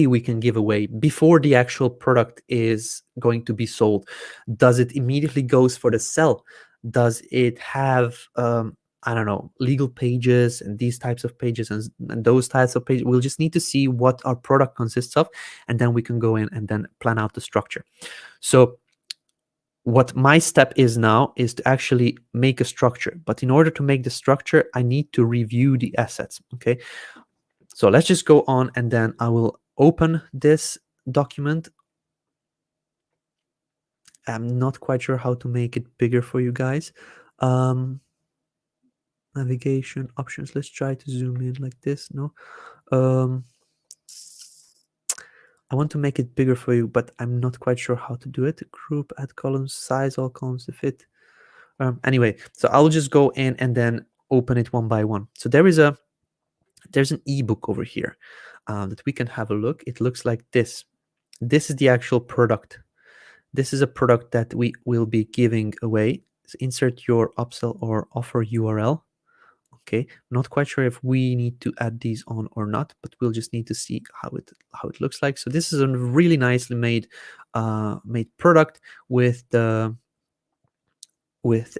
we can give away before the actual product is going to be sold? Does it immediately goes for the sell? Does it have I don't know, legal pages and these types of pages and those types of pages? We'll just need to see what our product consists of, and then we can go in and then plan out the structure. So what my step is now is to actually make a structure, but in order to make the structure I need to review the assets. Okay, so let's just go on, and then I will open this document. I'm not quite sure how to make it bigger for you guys. Navigation options, let's try to zoom in like this. No, I want to make it bigger for you, but I'm not quite sure how to do it. Group, add columns, size all columns to fit. Anyway, so I'll just go in and then open it one by one. So there's an ebook over here that we can have a look. It looks like this. This is the actual product. This is a product that we will be giving away. So insert your upsell or offer URL. Okay, not quite sure if we need to add these on or not, but we'll just need to see how it looks like. So this is a really nicely made product with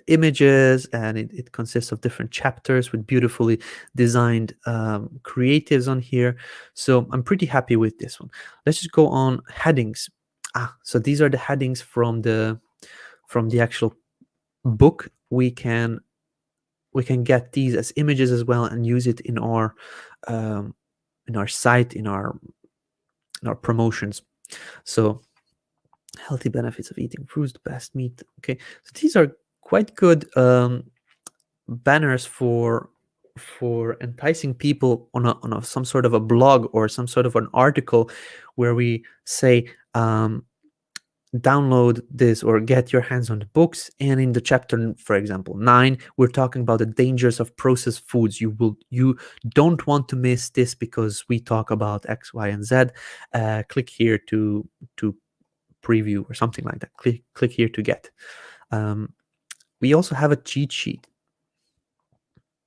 images, and it consists of different chapters with beautifully designed creatives on here. So I'm pretty happy with this one. Let's just go on headings. So these are the headings from the actual book. We can get these as images as well and use it in our site, in our promotions. So healthy benefits of eating fruits, the best meat. Okay, so these are quite good banners for enticing people on some sort of a blog or some sort of an article where we say download this or get your hands on the books, and in the chapter, for example 9, we're talking about the dangers of processed foods. You don't want to miss this because we talk about X, Y, and Z. Click here to preview or something like that. Click here to get. We also have a cheat sheet.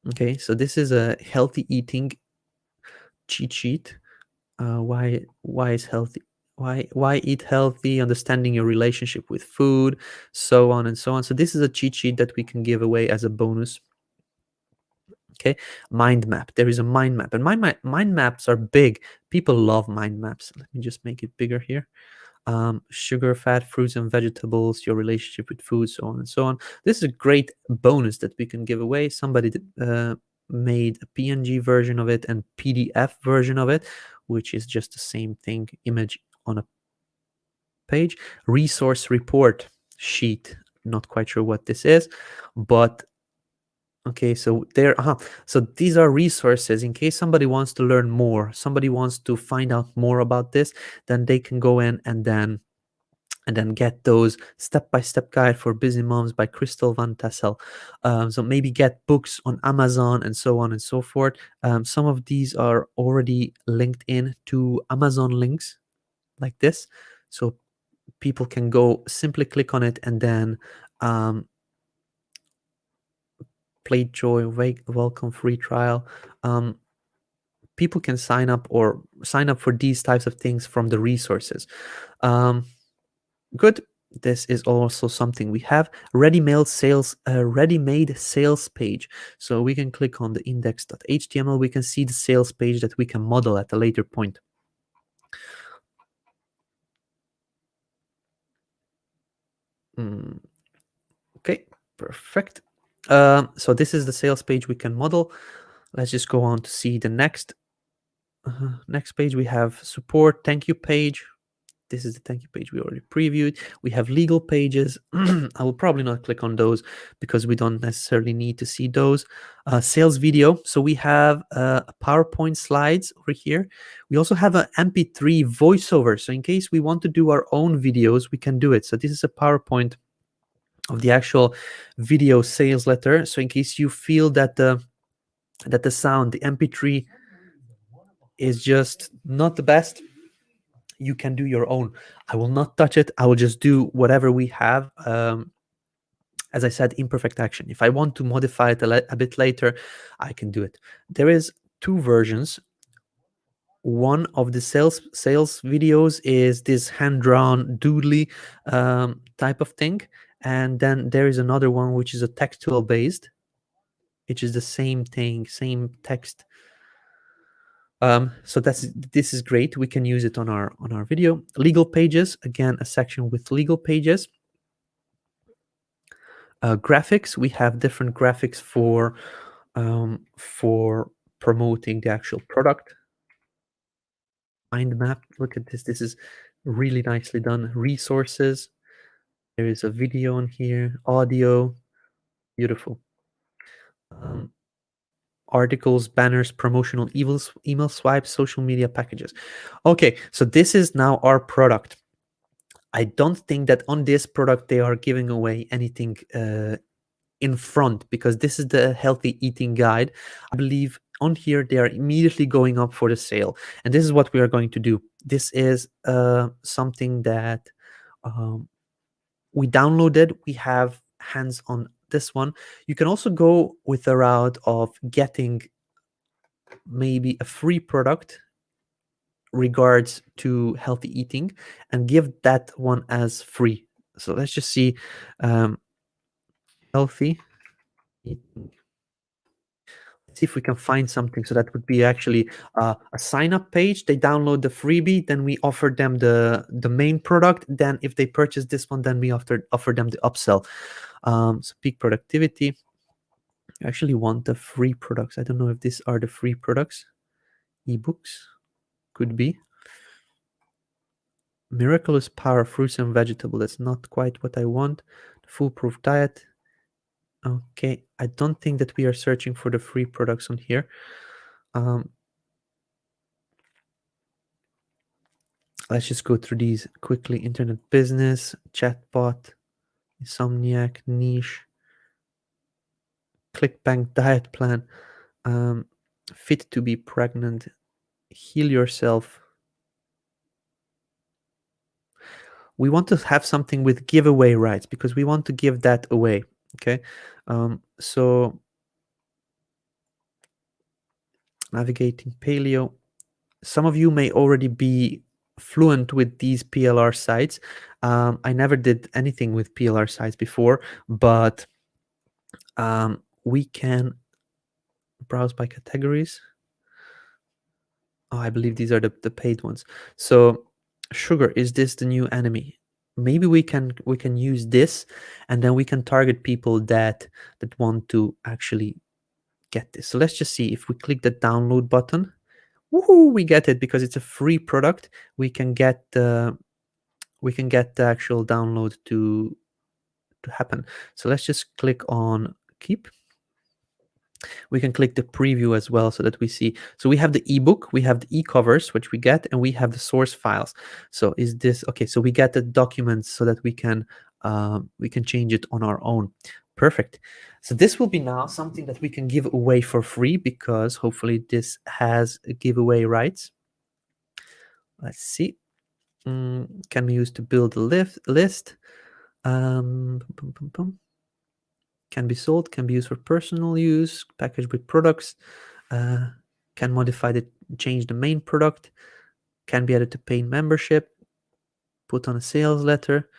Okay, so this is a healthy eating cheat sheet. Why is healthy? Why eat healthy? Understanding your relationship with food, so on and so on. So this is a cheat sheet that we can give away as a bonus. Okay, mind map. There is a mind map, and mind maps are big. People love mind maps. Let me just make it bigger here. Sugar, fat, fruits and vegetables, your relationship with food, so on and so on. This is a great bonus that we can give away. Somebody made a PNG version of it and PDF version of it, which is just the same thing, image on a page. Resource report sheet, not quite sure what this is, but okay, so so these are resources in case somebody wants to learn more, somebody wants to find out more about this, then they can go in and then get those step-by-step guide for busy moms by Crystal Van Tassel. So maybe get books on Amazon and so on and so forth. Some of these are already linked in to Amazon links like this. So people can go simply click on it and then play joy, welcome free trial. People can sign up for these types of things from the resources. Good. This is also something we have. Ready-made sales page. So we can click on the index.html. We can see the sales page that we can model at a later point. Okay, perfect. So this is the sales page we can model. Let's just go on to see the next page. We have support, thank you page. This is the thank you page we already previewed. We have legal pages. I will probably not click on those because we don't necessarily need to see those. Sales video. So we have PowerPoint slides over here. We also have an MP3 voiceover. So in case we want to do our own videos, we can do it. So this is a PowerPoint of the actual video sales letter. So in case you feel that the sound, the MP3 is just not the best, you can do your own. I will not touch it. I will just do whatever we have. As I said, imperfect action. If I want to modify it a bit later, I can do it. There is 2 versions. One of the sales videos is this hand-drawn doodly type of thing, and then there is another one which is a textual based, which is the same thing, same text. So this is great. We can use it on our video. Legal pages, again, a section with legal pages. Graphics, we have different graphics for promoting the actual product. Mind map, look at this. This is really nicely done. Resources, there is a video on here, audio, beautiful. Articles, banners, promotional email swipes, social media packages. Okay, so this is now our product. I don't think that on this product they are giving away anything in front, because this is the healthy eating guide. I believe on here they are immediately going up for the sale, and this is what we are going to do. This is something that we downloaded. We have hands on this one. You can also go with the route of getting maybe a free product regards to healthy eating and give that one as free. So let's just see healthy eating. Let's see if we can find something. So that would be actually a sign up page. They download the freebie, then we offer them the main product. Then if they purchase this one, then we offer them the upsell. So peak productivity. You actually want the free products. I don't know if these are the free products. Ebooks could be. Miraculous power, fruits and vegetables. That's not quite what I want. Foolproof diet. Okay, I don't think that we are searching for the free products on here. Let's just go through these quickly. Internet business, chatbot, insomniac, niche, ClickBank diet plan, fit to be pregnant, heal yourself. We want to have something with giveaway rights because we want to give that away. Okay, so navigating paleo. Some of you may already be fluent with these PLR sites. I never did anything with PLR sites before, but we can browse by categories. Oh, I believe these are the paid ones. So sugar, is this the new enemy? Maybe we can use this, and then we can target people that want to actually get this. So let's just see if we click the download button. Woohoo, we get it because it's a free product. We can get the actual download to happen. So let's just click on keep. We can click the preview as well so that we see. So we have the ebook, we have the e-covers, which we get, and we have the source files. So is this okay? So we get the documents so that we can change it on our own. Perfect. So this will be now something that we can give away for free because hopefully this has giveaway rights. Let's see. Can be used to build a list. Can be sold, can be used for personal use, packaged with products, can modify change the main product, can be added to paid membership, put on a sales letter,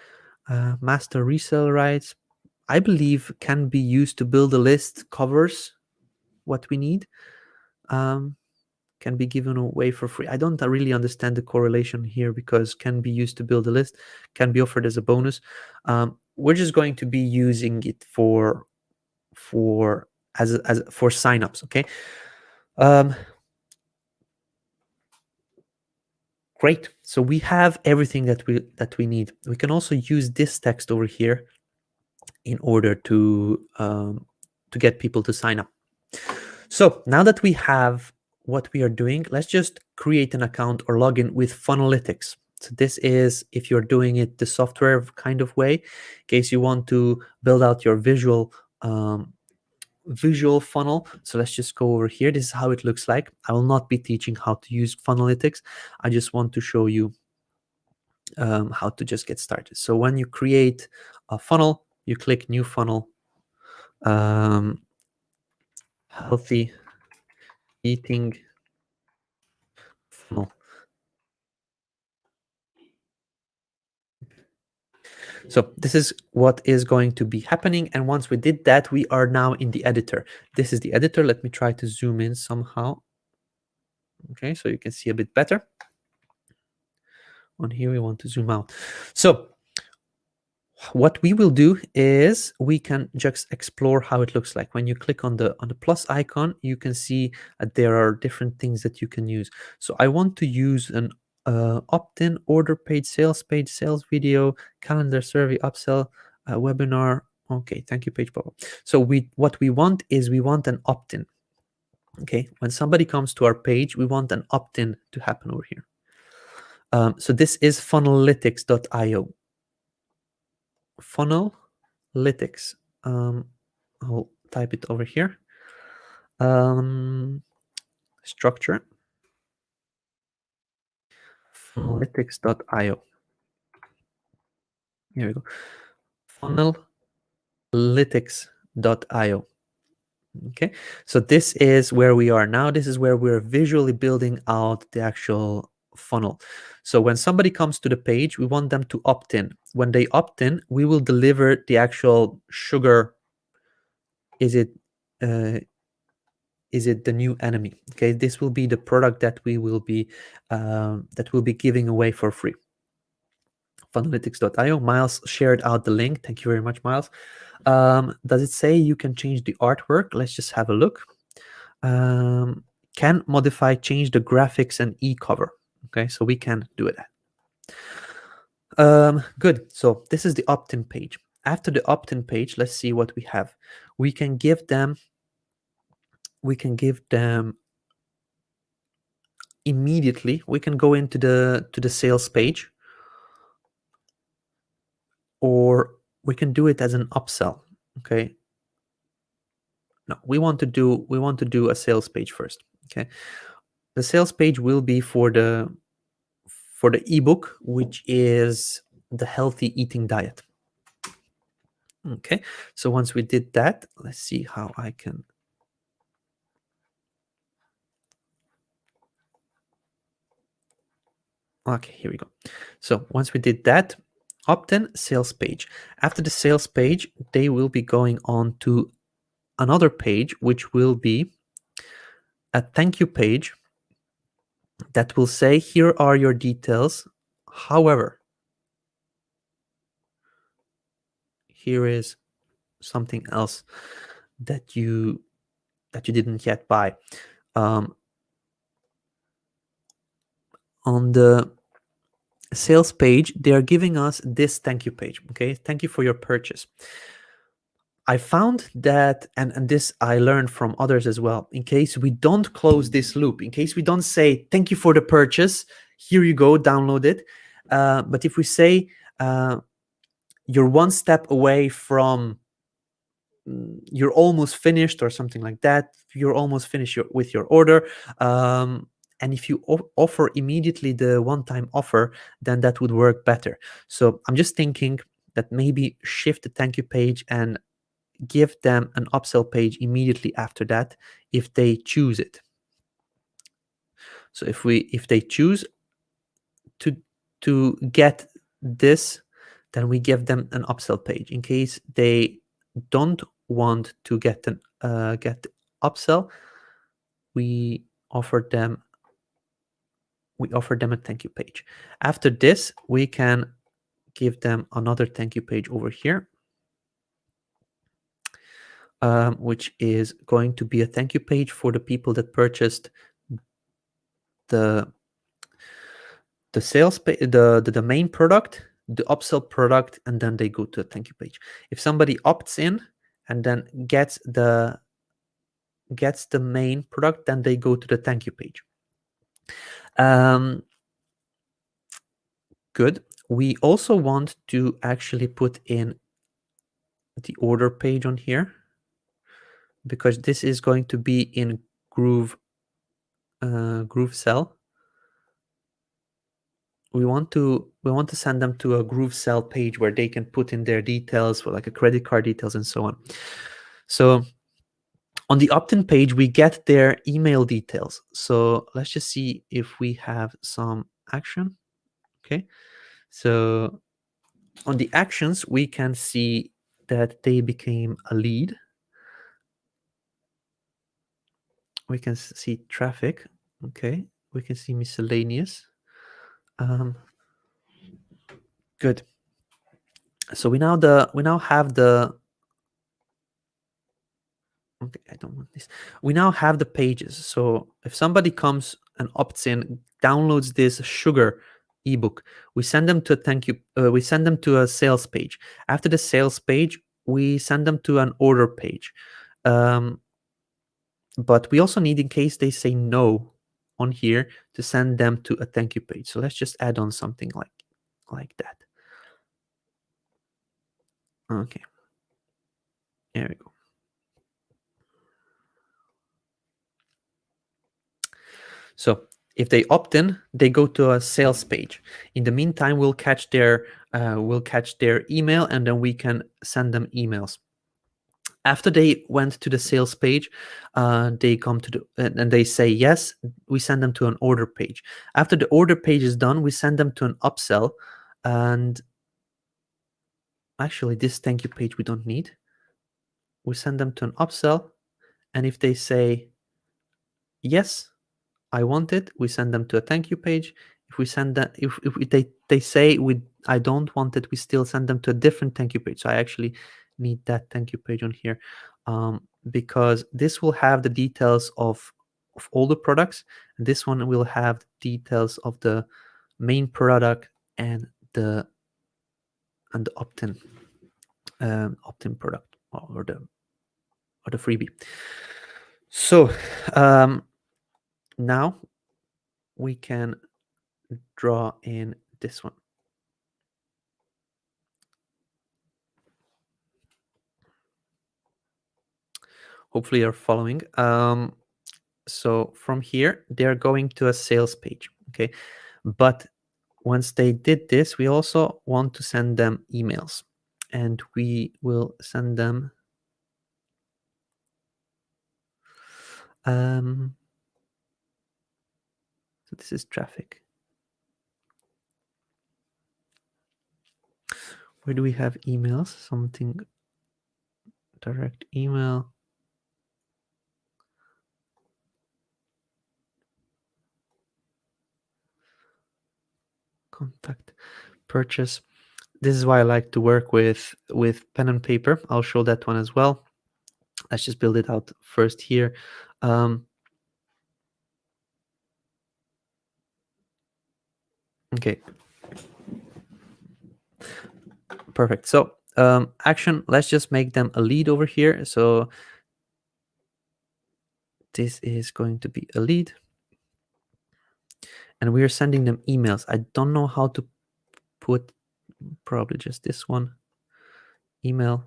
master resale rights. I believe can be used to build a list covers what we need. Can be given away for free. I don't really understand the correlation here, because can be used to build a list, can be offered as a bonus. We're just going to be using it for signups. Okay. Great. So we have everything that we need. We can also use this text over here in order to get people to sign up. So now that we have what we are doing, let's just create an account or login with Funnelytics. So this is if you're doing it the software kind of way, in case you want to build out your visual funnel. So let's just go over here. This is how it looks like. I will not be teaching how to use Funnelytics. I just want to show you how to just get started. So when you create a funnel, you click new funnel, healthy eating funnel. So this is what is going to be happening. And once we did that, we are now in the editor. This is the editor. Let me try to zoom in somehow. Okay, so you can see a bit better. On here, we want to zoom out. So what we will do is we can just explore how it looks like. When you click on the plus icon, you can see that there are different things that you can use. So I want to use an opt-in, order page, sales video, calendar, survey, upsell, webinar. Okay, thank you page pop-up. So what we want is we want an opt-in. Okay, when somebody comes to our page, we want an opt-in to happen over here. So this is funnelytics.io. Funnelytics. I'll type it over here. Structure. Funnelytics.io. Here we go. Funnelytics.io. Okay, so this is where we are now. This is where we're visually building out the actual funnel. So when somebody comes to the page, we want them to opt in. When they opt in, we will deliver the actual sugar. Is it the new enemy? Okay, this will be the product that we will be giving away for free. Funnelytics.io. Miles shared out the link. Thank you very much, Miles. Does it say you can change the artwork? Let's just have a look. Can modify, change the graphics and e-cover. Okay, so we can do it. Good. So this is the opt-in page. After the opt-in page, let's see what we have. We can give them immediately. We can go into the sales page, or we can do it as an upsell. Okay. No, we want to do a sales page first. Okay. The sales page will be for the ebook, which is the healthy eating diet. Okay, so once we did that, let's see how I can. Okay, here we go. So once we did that, opt-in, sales page. After the sales page, they will be going on to another page, which will be a thank you page that will say, here are your details. However, here is something else that you didn't yet buy. On the sales page, they are giving us this thank you page. Okay, thank you for your purchase. I found that, and this I learned from others as well, in case we don't close this loop, in case we don't say thank you for the purchase, here you go, download it. But if we say you're one step away from, you're almost finished or something like that, you're almost finished with your order, and if you offer immediately the one-time offer, then that would work better. So I'm just thinking that maybe shift the thank you page and give them an upsell page immediately after that if they choose it. So if they choose to get this, then we give them an upsell page. In case they don't want to get an get upsell, we offer them a thank you page. After this, we can give them another thank you page over here, which is going to be a thank you page for the people that purchased the sales page, the main product, the upsell product, and then they go to a thank you page. If somebody opts in and then gets the main product, then they go to the thank you page. Good. We also want to actually put in the order page on here, because this is going to be in GrooveSell. We want to send them to a GrooveSell page where they can put in their details for like a credit card details and so on. So on the opt-in page, we get their email details. So let's just see if we have some action. Okay, so on the actions, we can see that they became a lead. We can see traffic. Okay, we can see miscellaneous. Good. So we now have the okay, I don't want this. We now have the pages. So if somebody comes and opts in, downloads this sugar ebook, we send them to a thank you. We send them to a sales page. After the sales page, we send them to an order page. But we also need, in case they say no on here, to send them to a thank you page. So let's just add on something like that. Okay, there we go. So if they opt in, they go to a sales page. In the meantime, we'll catch their email, and then we can send them emails. After they went to the sales page, they come to the and they say yes. We send them to an order page. After the order page is done, we send them to an upsell. And actually, this thank you page we don't need. We send them to an upsell, and if they say yes, I want it, we send them to a thank you page. If we send that, if they say I don't want it, we still send them to a different thank you page. So I actually need that thank you page on here, because this will have the details of all the products, and this one will have the details of the main product and the opt-in product, or the freebie. So now we can draw in this one. Hopefully you're following. So from here, they're going to a sales page. Okay, but once they did this, we also want to send them emails, and we will send them so this is traffic. Where do we have emails? Something direct email. Contact purchase. This is why I like to work with pen and paper. I'll show that one as well. Let's just build it out first here. Okay. Perfect. So action, let's just make them a lead over here. So this is going to be a lead, and we are sending them emails. I don't know how to put, probably just this one, email,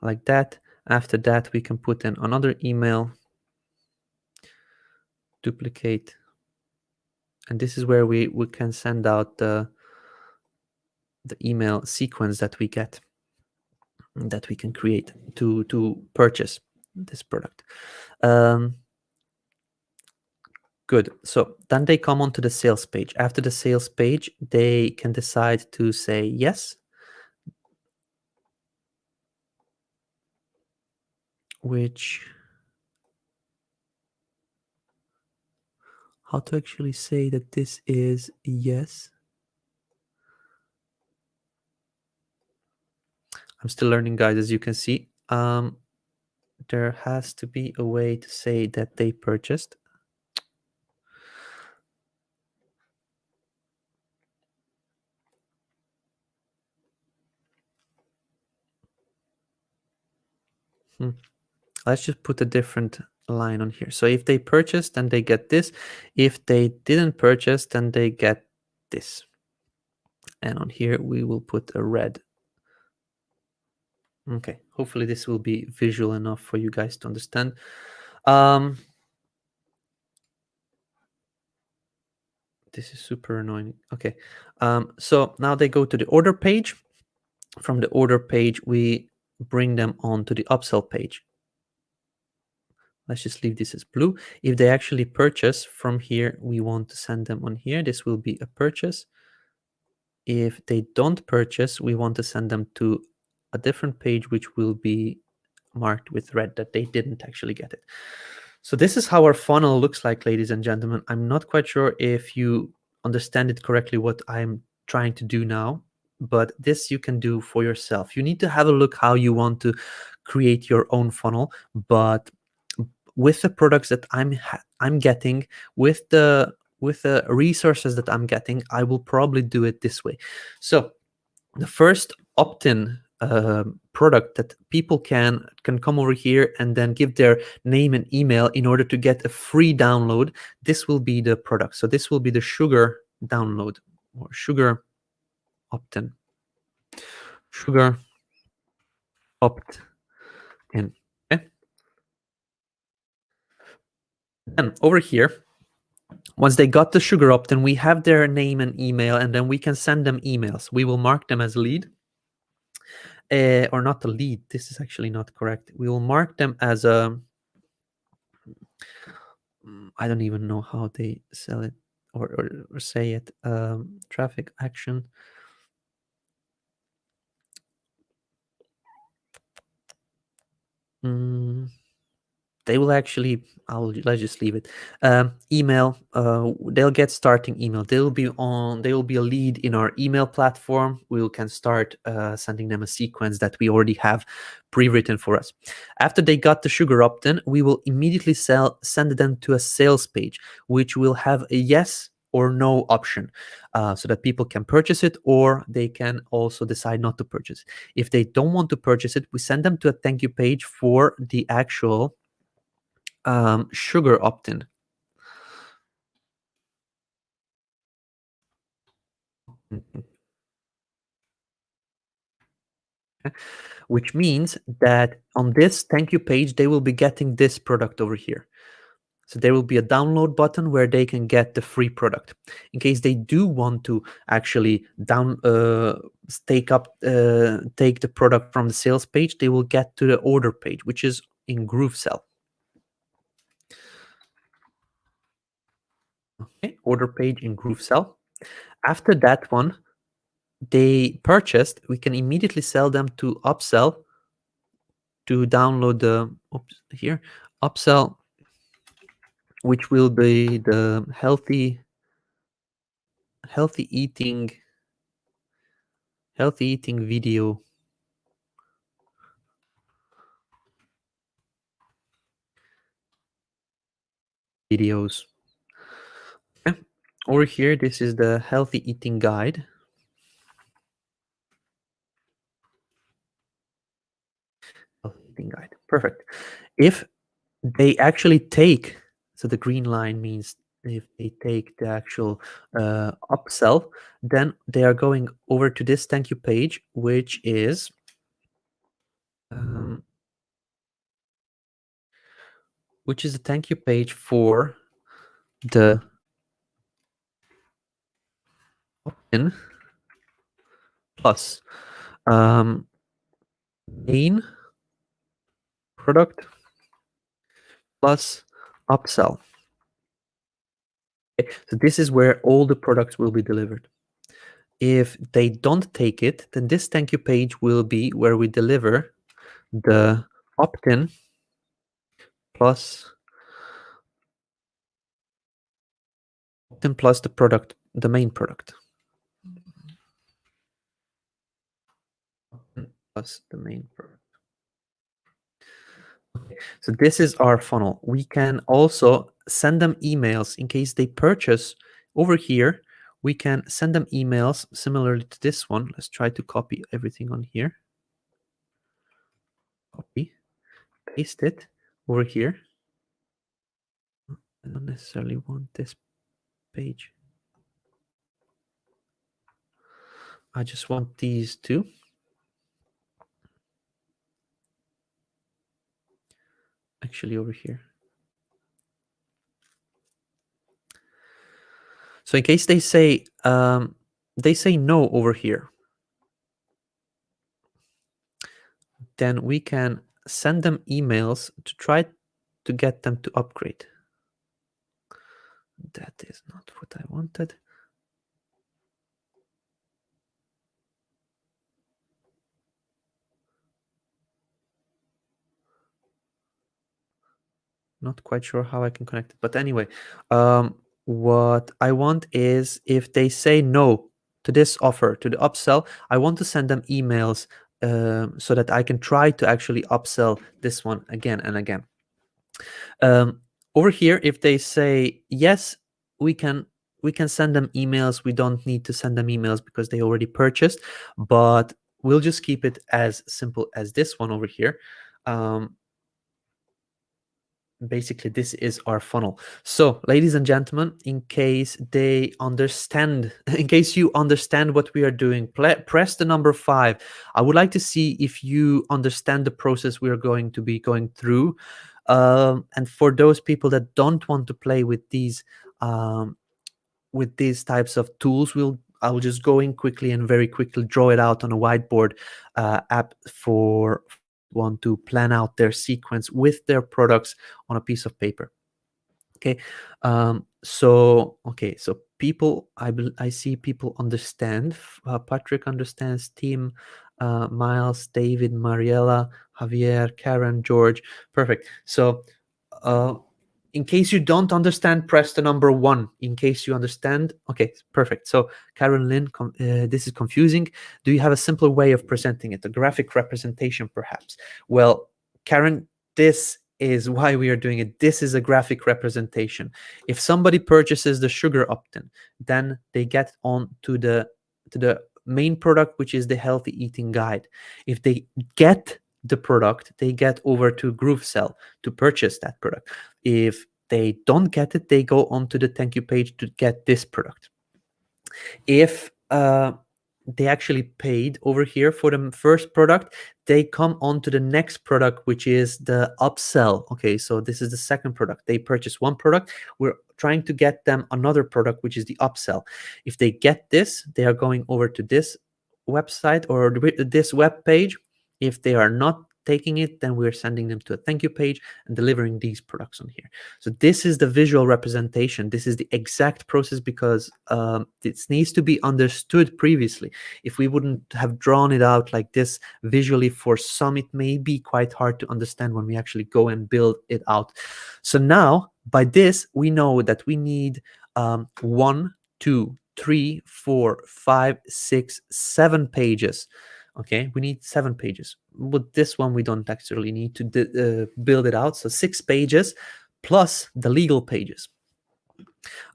like that. After that, we can put in another email. duplicate, and this is where we can send out the email sequence that we get, that we can create to purchase this product. Good. So then they come onto the sales page. After the sales page, they can decide to say yes, which, how to actually say that this is yes. I'm still learning, guys, as you can see. There has to be a way to say that they purchased. Let's just put a different line on here. So if they purchased, then they get this. If they didn't purchase, then they get this. And on here, we will put a red. Okay, hopefully this will be visual enough for you guys to understand. This is super annoying. Okay, so now they go to the order page. From the order page, we bring them on to the upsell page. Let's just leave this as blue. If they actually purchase from here, we want to send them on here. This will be a purchase. If they don't purchase, we want to send them to a different page, which will be marked with red, that they didn't actually get it. So this is how our funnel looks like, ladies and gentlemen. I'm not quite sure if you understand it correctly, what I'm trying to do now, but this you can do for yourself. You need to have a look how you want to create your own funnel, but with the products that I'm getting, with the resources that I'm getting, I will probably do it this way. So the first opt-in product that people can come over here and then give their name and email in order to get a free download. This will be the product. So this will be the sugar download, or sugar opt-in. Sugar opt-in. Okay. And over here, once they got the sugar opt-in, we have their name and email, and then we can send them emails. We will mark them as lead. Or not a lead. This is actually not correct. We will mark them as a, I don't even know how they sell it or say it. Traffic action. They will actually, let's just leave it. Email, they'll get starting email. They will be a lead in our email platform. We can start sending them a sequence that we already have pre-written for us. After they got the sugar opt-in, we will immediately send them to a sales page, which will have a yes or no option, so that people can purchase it, or they can also decide not to purchase. If they don't want to purchase it, we send them to a thank you page for the actual sugar opt-in. Which means that on this thank you page, they will be getting this product over here. So there will be a download button where they can get the free product. In case they do want to actually take the product from the sales page, they will get to the order page, which is in GrooveSell. Okay, order page in GrooveSell. After that one, they purchased, we can immediately sell them to upsell to download the upsell, which will be the healthy eating video videos. Okay. Over here, this is the healthy eating guide. Healthy eating guide. Perfect. If they actually take, so the green line means if they take the actual upsell, then they are going over to this thank you page, which is a thank you page for the opt-in plus main product plus upsell. Okay, so this is where all the products will be delivered. If they don't take it, then this thank you page will be where we deliver the opt-in plus the product, the main product. Plus the main product. Okay, so this is our funnel. We can also send them emails in case they purchase over here. We can send them emails similarly to this one. Let's try to copy everything on here. Copy, paste it over here. I don't necessarily want this page. I just want these two. Actually over here. So in case they say no over here, then we can send them emails to try to get them to upgrade. That is not what I wanted. Not quite sure how I can connect it, but anyway, what I want is if they say no to this offer, to the upsell, I want to send them emails so that I can try to actually upsell this one again and again. Over here, if they say yes, we can send them emails. We don't need to send them emails because they already purchased, but we'll just keep it as simple as this one over here. Basically, this is our funnel. So ladies and gentlemen, in case they understand, in case you understand what we are doing, press the number 5. I would like to see if you understand the process we are going to be going through. And for those people that don't want to play with these types of tools, I'll just go in quickly and very quickly draw it out on a whiteboard app for want to plan out their sequence with their products on a piece of paper. Okay, so people, I see people understand. Patrick understands. Team, Miles, David, Mariella, Javier, Karen, George. Perfect. So in case you don't understand, press the number 1. In case you understand, okay, perfect. So Karen Lynn, this is confusing. Do you have a simpler way of presenting it? A graphic representation, perhaps? Well, Karen, this is why we are doing it. This is a graphic representation. If somebody purchases the sugar opt-in, then they get on to the main product, which is the healthy eating guide. If they get the product, they get over to GrooveSell to purchase that product. If they don't get it, they go onto the thank you page to get this product. If they actually paid over here for the first product, they come on to the next product, which is the upsell. Okay, so this is the second product. They purchase one product. We're trying to get them another product, which is the upsell. If they get this, they are going over to this website or this web page. If they are not taking it, then we're sending them to a thank you page and delivering these products on here. So this is the visual representation. This is the exact process because this needs to be understood previously. If we wouldn't have drawn it out like this visually, for some it may be quite hard to understand when we actually go and build it out. So now by this we know that we need 1, 2, 3, 4, 5, 6, 7 pages. Okay, we need 7 pages. With this one, we don't actually need to build it out. So 6 pages plus the legal pages.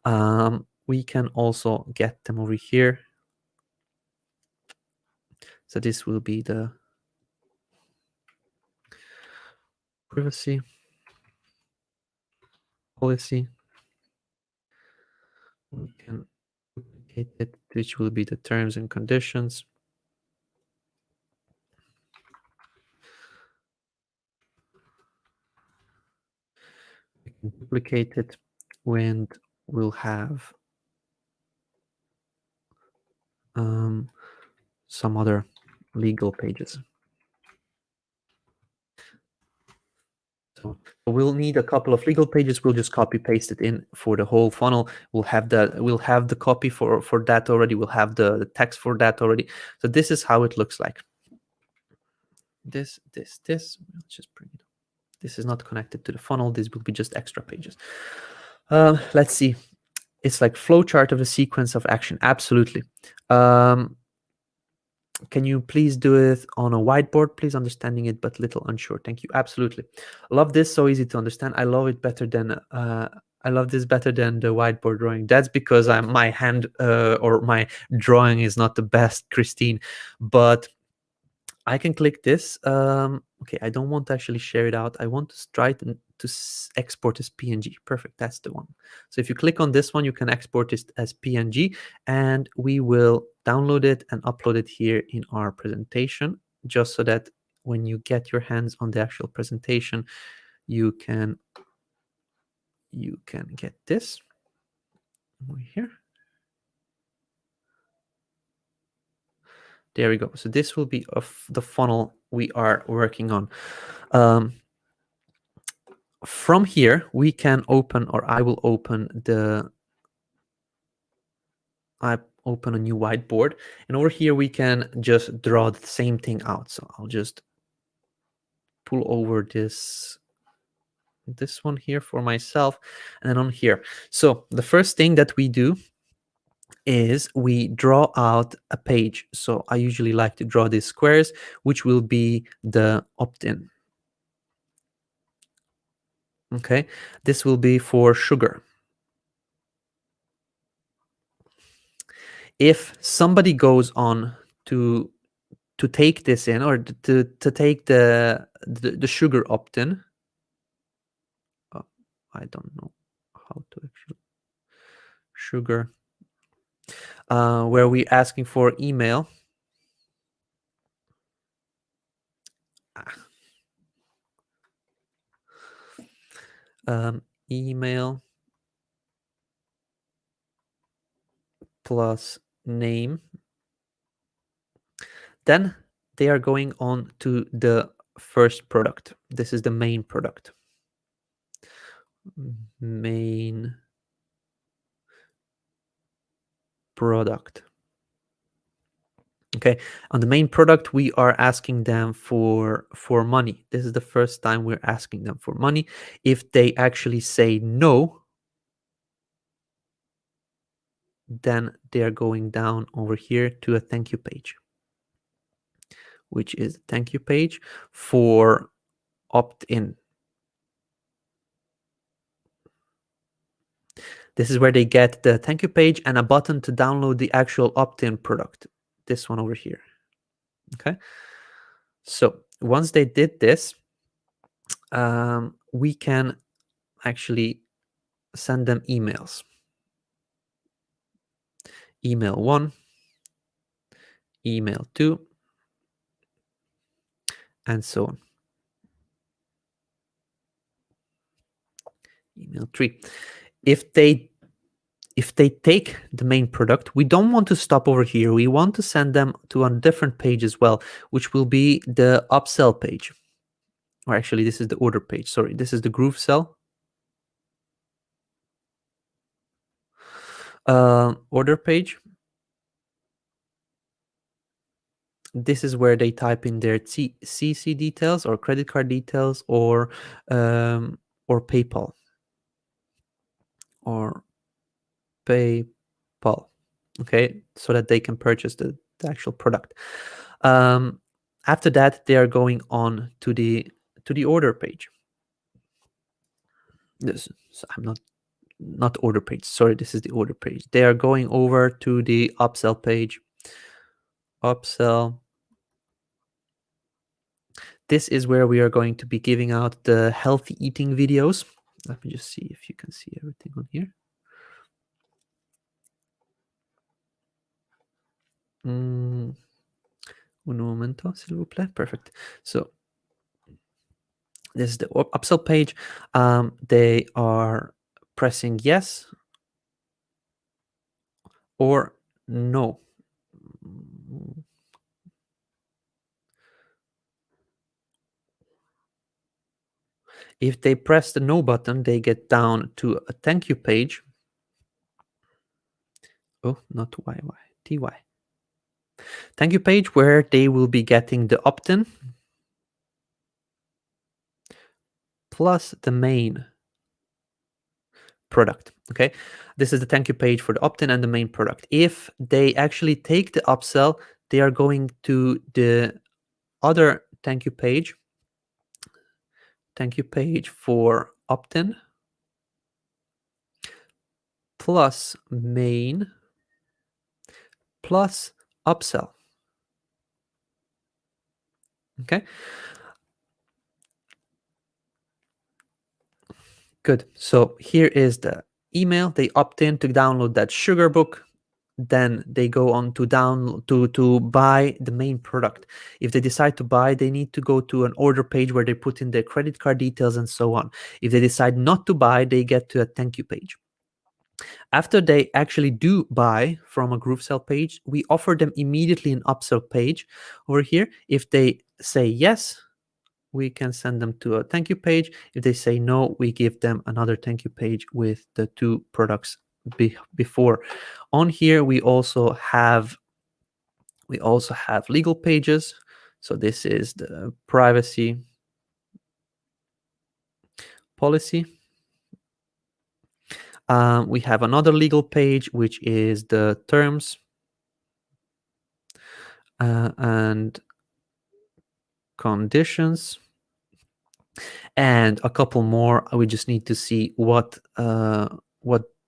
We can also get them over here. So this will be the privacy policy. We can duplicate it, which will be the terms and conditions. We can duplicate it and we'll have some other legal pages. So we'll need a couple of legal pages. We'll just copy paste it in for the whole funnel. We'll have the copy for that already. We'll have the text for that already. So this is how it looks like. This. Let's just bring it up. This is not connected to the funnel. This will be just extra pages. Let's see. It's like flowchart of a sequence of action. Absolutely. Can you please do it on a whiteboard, please? Understanding it, but little unsure. Thank you. Absolutely. Love this. So easy to understand. I love it better than I love this better than the whiteboard drawing. That's because my hand or my drawing is not the best, Christine. But I can click this. Okay, I don't want to actually share it out. I want to try to export as PNG. Perfect, that's the one. So if you click on this one, you can export it as PNG, and we will download it and upload it here in our presentation, just so that when you get your hands on the actual presentation, you can get this over here. There we go. So this will be of the funnel we are working on. From here, we can open, or I will open a new whiteboard, and over here we can just draw the same thing out. So I'll just pull over this one here for myself, and then on here. So the first thing that we do is we draw out a page. So I usually like to draw these squares, which will be the opt-in. Okay, this will be for sugar. If somebody goes on to take this in, or to take the sugar opt-in, oh, I don't know how to actually sugar, where we're asking for email. Email plus name, then they are going on to the first product. This is the main product. Main product. Okay, on the main product, we are asking them for money. This is the first time we're asking them for money. If they actually say no, then they're going down over here to a thank you page, which is a thank you page for opt-in. This is where they get the thank you page and a button to download the actual opt-in product. This one over here. Okay. So once they did this, we can actually send them emails. Email 1, email 2, and so on. Email 3. If they take the main product, we don't want to stop over here. We want to send them to a different page as well, which will be the upsell page. Or actually, this is the order page. Sorry, this is the GrooveSell. Order page. This is where they type in their CC details or credit card details or PayPal or PayPal. Okay, so that they can purchase the actual product. After that, they are going on to the order page. This, I'm not order page. Sorry, this is the order page. They are going over to the upsell page. Upsell. This is where we are going to be giving out the healthy eating videos. Let me just see if you can see everything on here. Un momento, s'il vous plaît. Perfect. So this is the upsell page. They are pressing yes. or no. If they press the no button, they get down to a thank you page. Oh, not YY, TY. Thank you page where they will be getting the opt-in plus the main product. Okay, this is the thank you page for the opt-in and the main product. If they actually take the upsell, they are going to the other thank you page for opt-in plus main plus upsell. Okay, good. So here is the email. They opt in to download that sugar book. Then they go on to download to buy the main product. If they decide to buy, they need to go to an order page where they put in their credit card details and so on. If they decide not to buy, they get to a thank you page. After they actually do buy from a GrooveSell page, we offer them immediately an upsell page over here. If they say yes, we can send them to a thank you page. If they say no, we give them another thank you page with the two products before. On here, we also have legal pages. So this is the privacy policy. We have another legal page, which is the terms and conditions, and a couple more. We just need to see what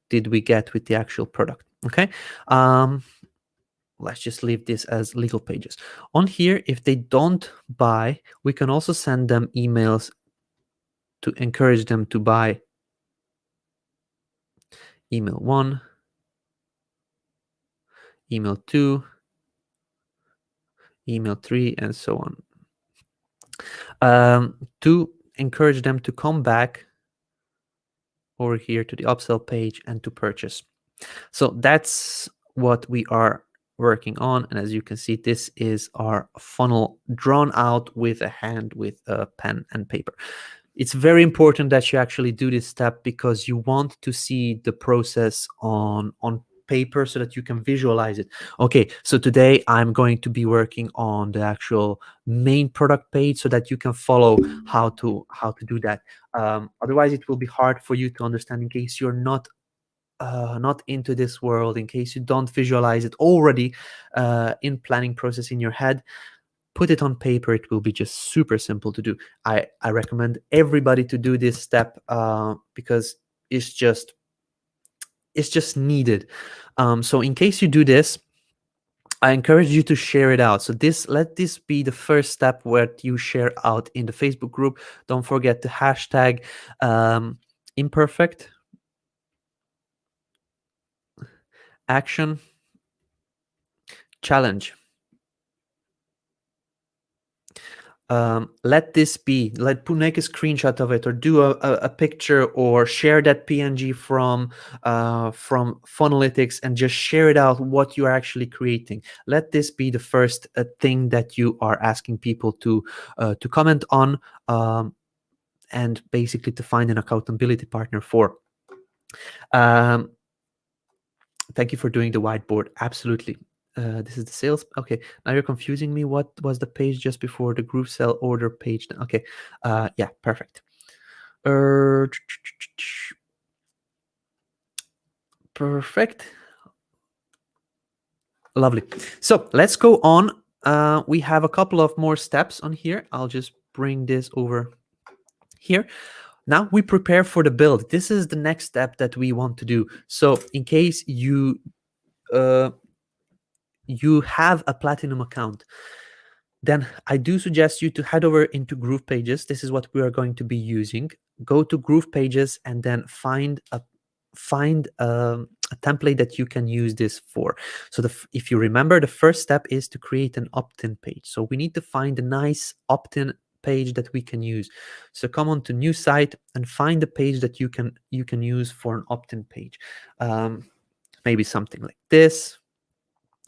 did we get with the actual product. Okay, let's just leave this as legal pages. On here, if they don't buy, we can also send them emails to encourage them to buy. Email 1, email 2, email 3, and so on, to encourage them to come back over here to the upsell page and to purchase. So that's what we are working on. And as you can see, this is our funnel drawn out with a hand with a pen and paper. It's very important that you actually do this step because you want to see the process on paper so that you can visualize it. Okay, so today I'm going to be working on the actual main product page so that you can follow how to do that. Otherwise, it will be hard for you to understand in case you're not into this world, in case you don't visualize it already in planning process in your head. Put it on paper. It will be just super simple to do. I recommend everybody to do this step because it's just needed. So in case you do this, I encourage you to share it out. So let this be the first step where you share out in the Facebook group. Don't forget to hashtag imperfect action challenge. Let this be, make a screenshot of it, or do a picture, or share that PNG from Funnelytics and just share it out what you are actually creating. Let this be the first thing that you are asking people to comment on, and basically to find an accountability partner for. Thank you for doing the whiteboard. Absolutely. This is the sales. Okay, now you're confusing me. What was the page just before the GrooveSell order page? Okay, yeah, perfect. Perfect. Lovely. So let's go on. We have a couple of more steps on here. I'll just bring this over here. Now we prepare for the build. This is the next step that we want to do. So in case you have a platinum account, then I do suggest you to head over into GroovePages. This is what we are going to be using. Go to GroovePages and then find a template that you can use this for. So if you remember, the first step is to create an opt-in page. So we need to find a nice opt-in page that we can use. So come on to new site and find the page that you can use for an opt-in page. maybe something like this,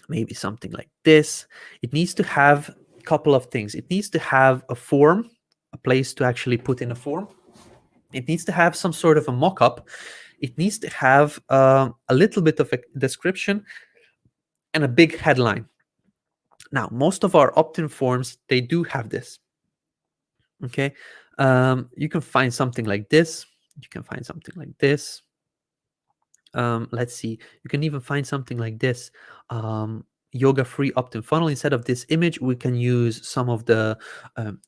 maybe something like this. It needs to have a couple of things. It needs to have a form, a place to actually put in a form. It needs to have some sort of a mock-up. It needs to have a little bit of a description and a big headline. Now, most of our opt-in forms, they do have this. Okay, you can find something like this. You can find something like this. Let's see. You can even find something like this. Yoga free opt-in funnel. Instead of this image, we can use some of the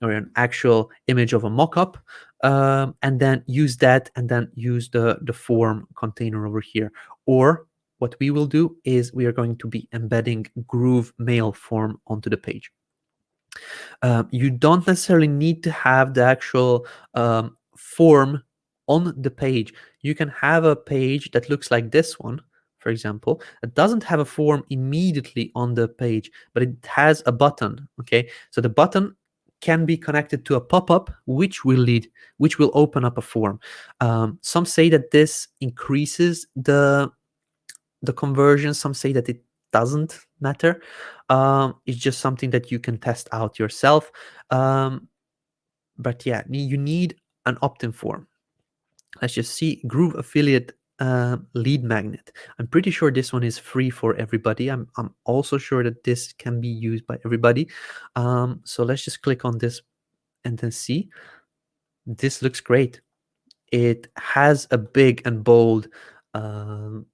or an actual image of a mock-up, and then use that, and then use the form container over here. Or what we will do is we are going to be embedding Groove mail form onto the page. You don't necessarily need to have the actual form on the page. You can have a page that looks like this one, for example. It doesn't have a form immediately on the page, but it has a button. Okay, so the button can be connected to a pop-up, which will open up a form. Some say that this increases the conversion. Some say that it doesn't matter. It's just something that you can test out yourself. But yeah, you need an opt-in form. Let's just see. Groove affiliate lead magnet. I'm pretty sure this one is free for everybody. I'm also sure that this can be used by everybody. So let's just click on this and then see. This looks great. It has a big and bold header,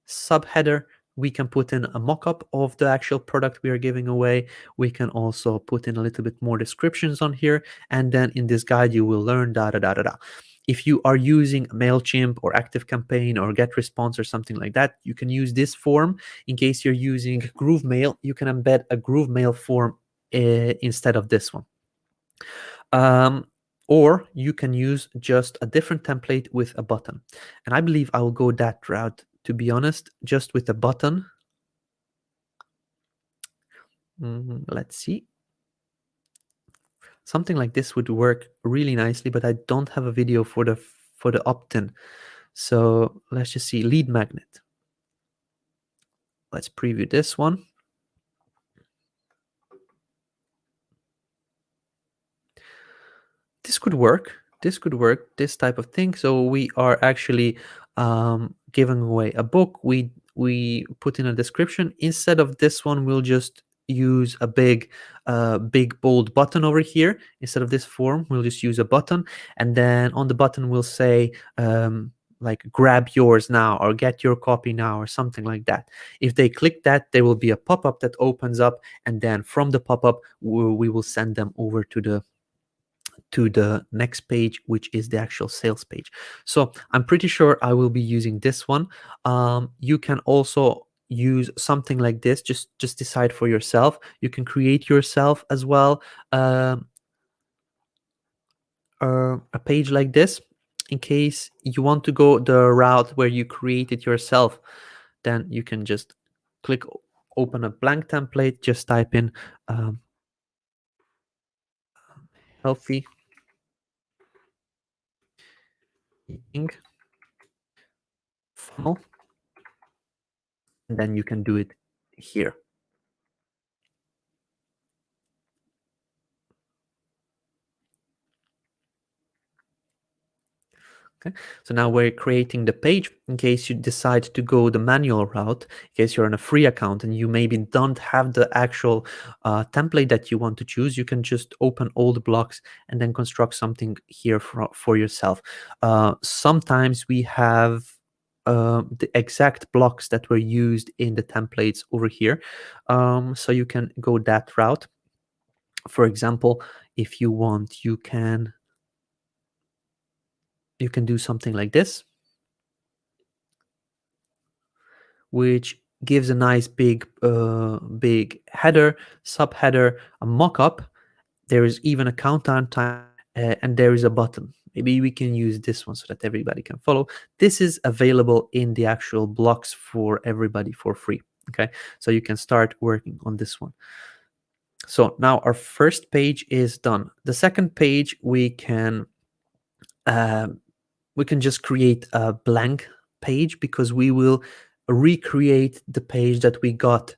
subheader. We can put in a mock-up of the actual product we are giving away. We can also put in a little bit more descriptions on here, and then in this guide you will learn da da da da da. If you are using MailChimp or ActiveCampaign or GetResponse or something like that, you can use this form. In case you're using GrooveMail, you can embed a GrooveMail form instead of this one. Or you can use just a different template with a button. And I believe I will go that route, to be honest, just with a button. Let's see. Something like this would work really nicely, but I don't have a video for the opt-in. So let's just see. Lead magnet. Let's preview this one. This could work. This could work, this type of thing. So we are actually giving away a book. We put in a description. Instead of this one, we'll just use a big bold button over here. Instead of this form, we'll just use a button, and then on the button we'll say like grab yours now, or get your copy now, or something like that. If they click that, there will be a pop-up that opens up, and then from the pop-up we will send them over to the next page, which is the actual sales page. So I'm pretty sure I will be using this one. You can also use something like this. Just decide for yourself. You can create yourself as well a page like this. In case you want to go the route where you create it yourself, then you can just click open a blank template, just type in healthy eating funnel, and then you can do it here. Okay, so now we're creating the page. In case you decide to go the manual route, in case you're on a free account and you maybe don't have the actual template that you want to choose, you can just open all the blocks and then construct something here for yourself. Sometimes we have the exact blocks that were used in the templates over here, so you can go that route. For example, if you want, you can do something like this, which gives a nice big header, subheader, a mock-up. There is even a countdown time, and there is a button. Maybe we can use this one so that everybody can follow. This is available in the actual blocks for everybody for free. Okay, so you can start working on this one. So now our first page is done. The second page we can we can just create a blank page, because we will recreate the page that we got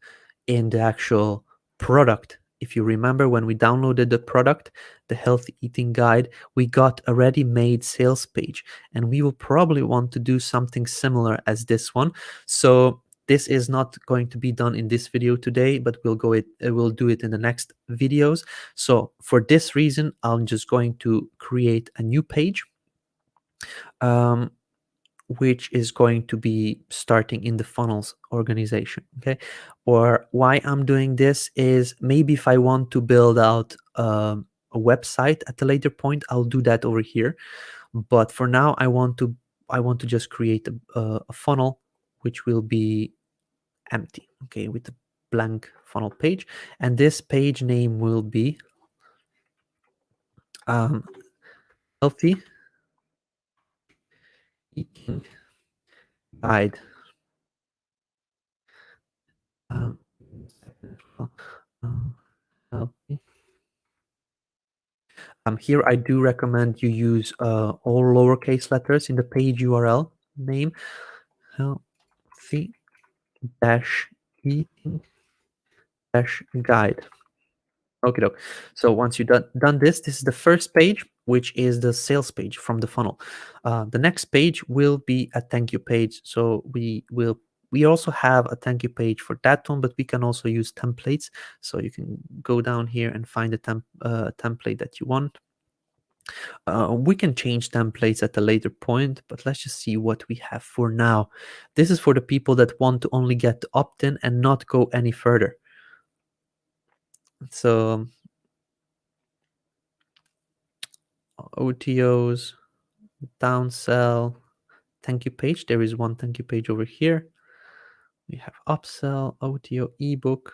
in the actual product. If you remember, when we downloaded the product, the healthy eating guide, we got a ready-made sales page, and we will probably want to do something similar as this one. So this is not going to be done in this video today, but we'll do it in the next videos. So for this reason, I'm just going to create a new page, which is going to be starting in the funnels organization. Okay, or why I'm doing this is, maybe if I want to build out a website at a later point, I'll do that over here. But for now, I want to just create a funnel which will be empty, okay, with a blank funnel page, and this page name will be healthy eating guide. Um, healthy. Here I do recommend you use all lowercase letters in the page URL name. Healthy dash eating dash guide. Okay, doke. So once you've done this, this is the first page, which is the sales page from the funnel. The next page will be a thank you page. So we also have a thank you page for that one, but we can also use templates. So you can go down here and find the template that you want. We can change templates at a later point, but let's just see what we have for now. This is for the people that want to only get the opt-in and not go any further. So OTOs, downsell, thank you page. There is one thank you page over here. We have upsell, OTO, ebook.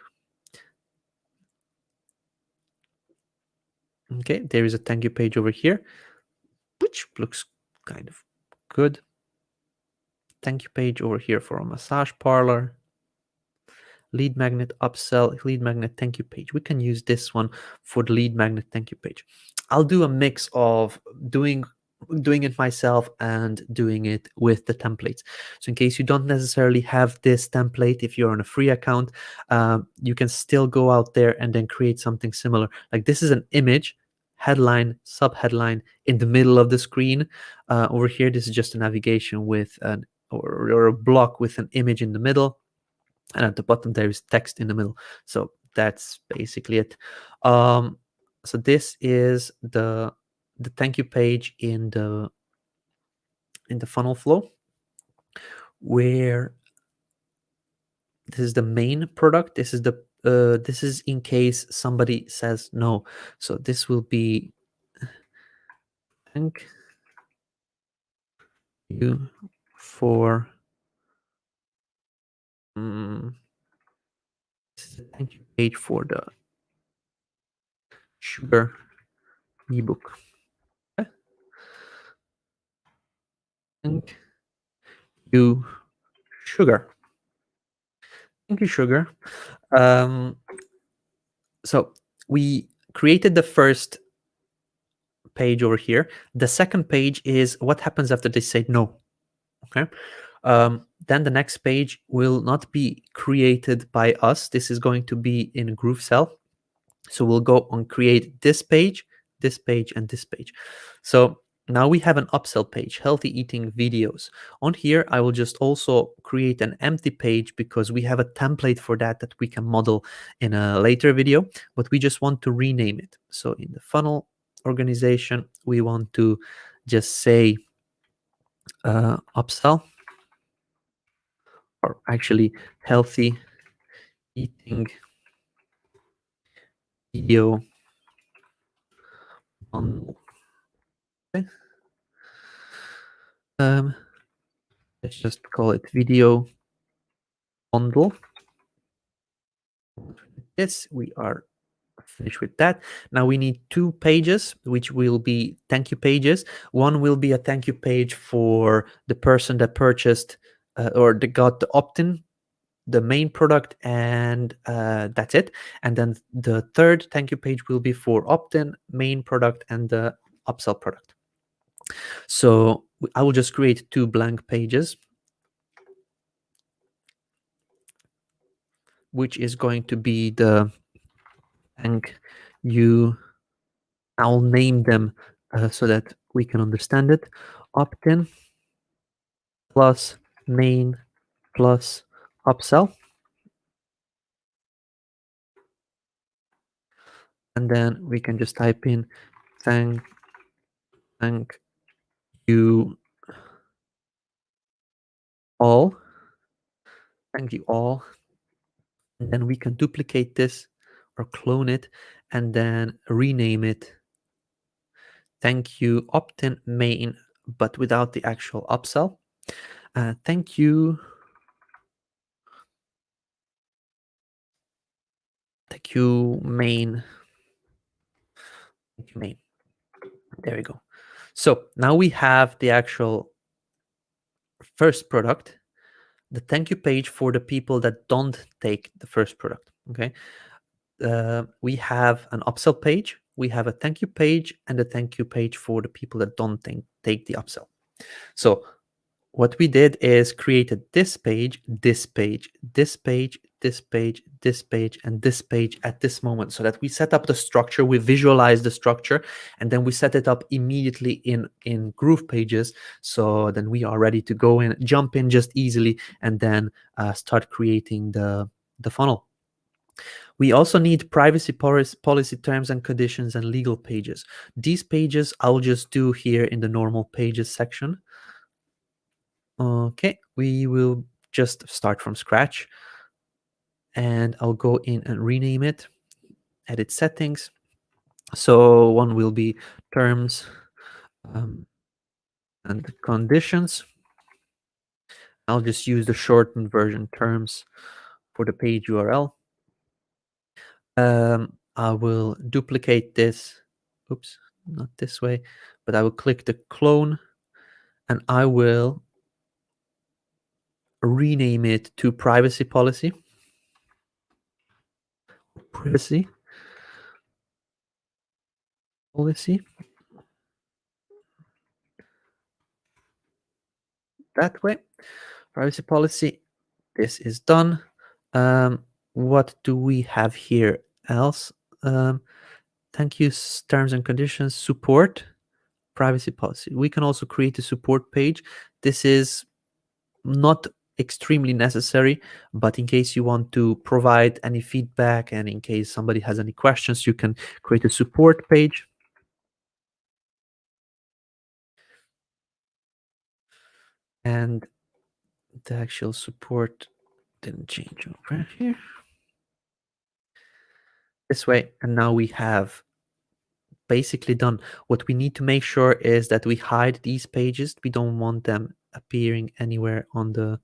Okay, there is a thank you page over here, which looks kind of good. Thank you page over here for a massage parlor. Lead magnet upsell, lead magnet thank you page. We can use this one for the lead magnet thank you page. I'll do a mix of doing it myself and doing it with the templates. So in case you don't necessarily have this template, if you're on a free account, you can still go out there and then create something similar. Like this is an image, headline, subheadline in the middle of the screen. Over here, this is just a navigation with an or a block with an image in the middle, and at the bottom there is text in the middle. So that's basically it. So this is the thank you page in the funnel flow, where this is the main product. This is the this is in case somebody says no. So this will be thank you for this is the thank you page for the sugar ebook. Okay. Thank you, sugar. Thank you, sugar. So we created the first page over here. The second page is what happens after they say no. Okay. Then the next page will not be created by us. This is going to be in GrooveSell. So we'll go on create this page, and this page. So now we have an upsell page, healthy eating videos. On here, I will just also create an empty page because we have a template for that we can model in a later video, but we just want to rename it. So in the funnel organization, we want to just say upsell, or actually healthy eating video bundle. Okay. Let's just call it video bundle. Yes, we are finished with that. Now we need two pages, which will be thank you pages. One will be a thank you page for the person that purchased or that got the opt-in, the main product, and that's it. And then the third thank you page will be for opt-in, main product, and the upsell product. So I will just create 2 blank pages, which is going to be the thank you. I'll name them so that we can understand it. Opt-in plus main plus upsell. And then we can just type in thank you all. Thank you all. And then we can duplicate this or clone it and then rename it thank you opt-in main, but without the actual upsell. Thank you main. Thank you main. There we go. So now we have the actual first product, the thank you page for the people that don't take the first product. Okay. We have an upsell page, we have a thank you page, and a thank you page for the people that don't take the upsell. So what we did is created this page, this page, this page, this page, this page, and this page at this moment, so that we set up the structure, we visualize the structure, and then we set it up immediately in GroovePages. So then we are ready to go in, jump in just easily, and then start creating the funnel. We also need privacy policy terms and conditions and legal pages. These pages I'll just do here in the normal pages section. Okay, we will just start from scratch, and I'll go in and rename it, edit settings. So one will be terms and conditions. I'll just use the shortened version, terms, for the page URL. I will duplicate this. Oops, not this way, but I will click the clone, and I will rename it to privacy policy. Privacy policy. That way. Privacy policy. This is done. What do we have here else? Thank you, terms and conditions, support, privacy policy. We can also create a support page. This is not extremely necessary, but in case you want to provide any feedback and in case somebody has any questions, you can create a support page. And the actual support didn't change over here. This way, and now we have basically done. What we need to make sure is that we hide these pages. We don't want them appearing anywhere on the.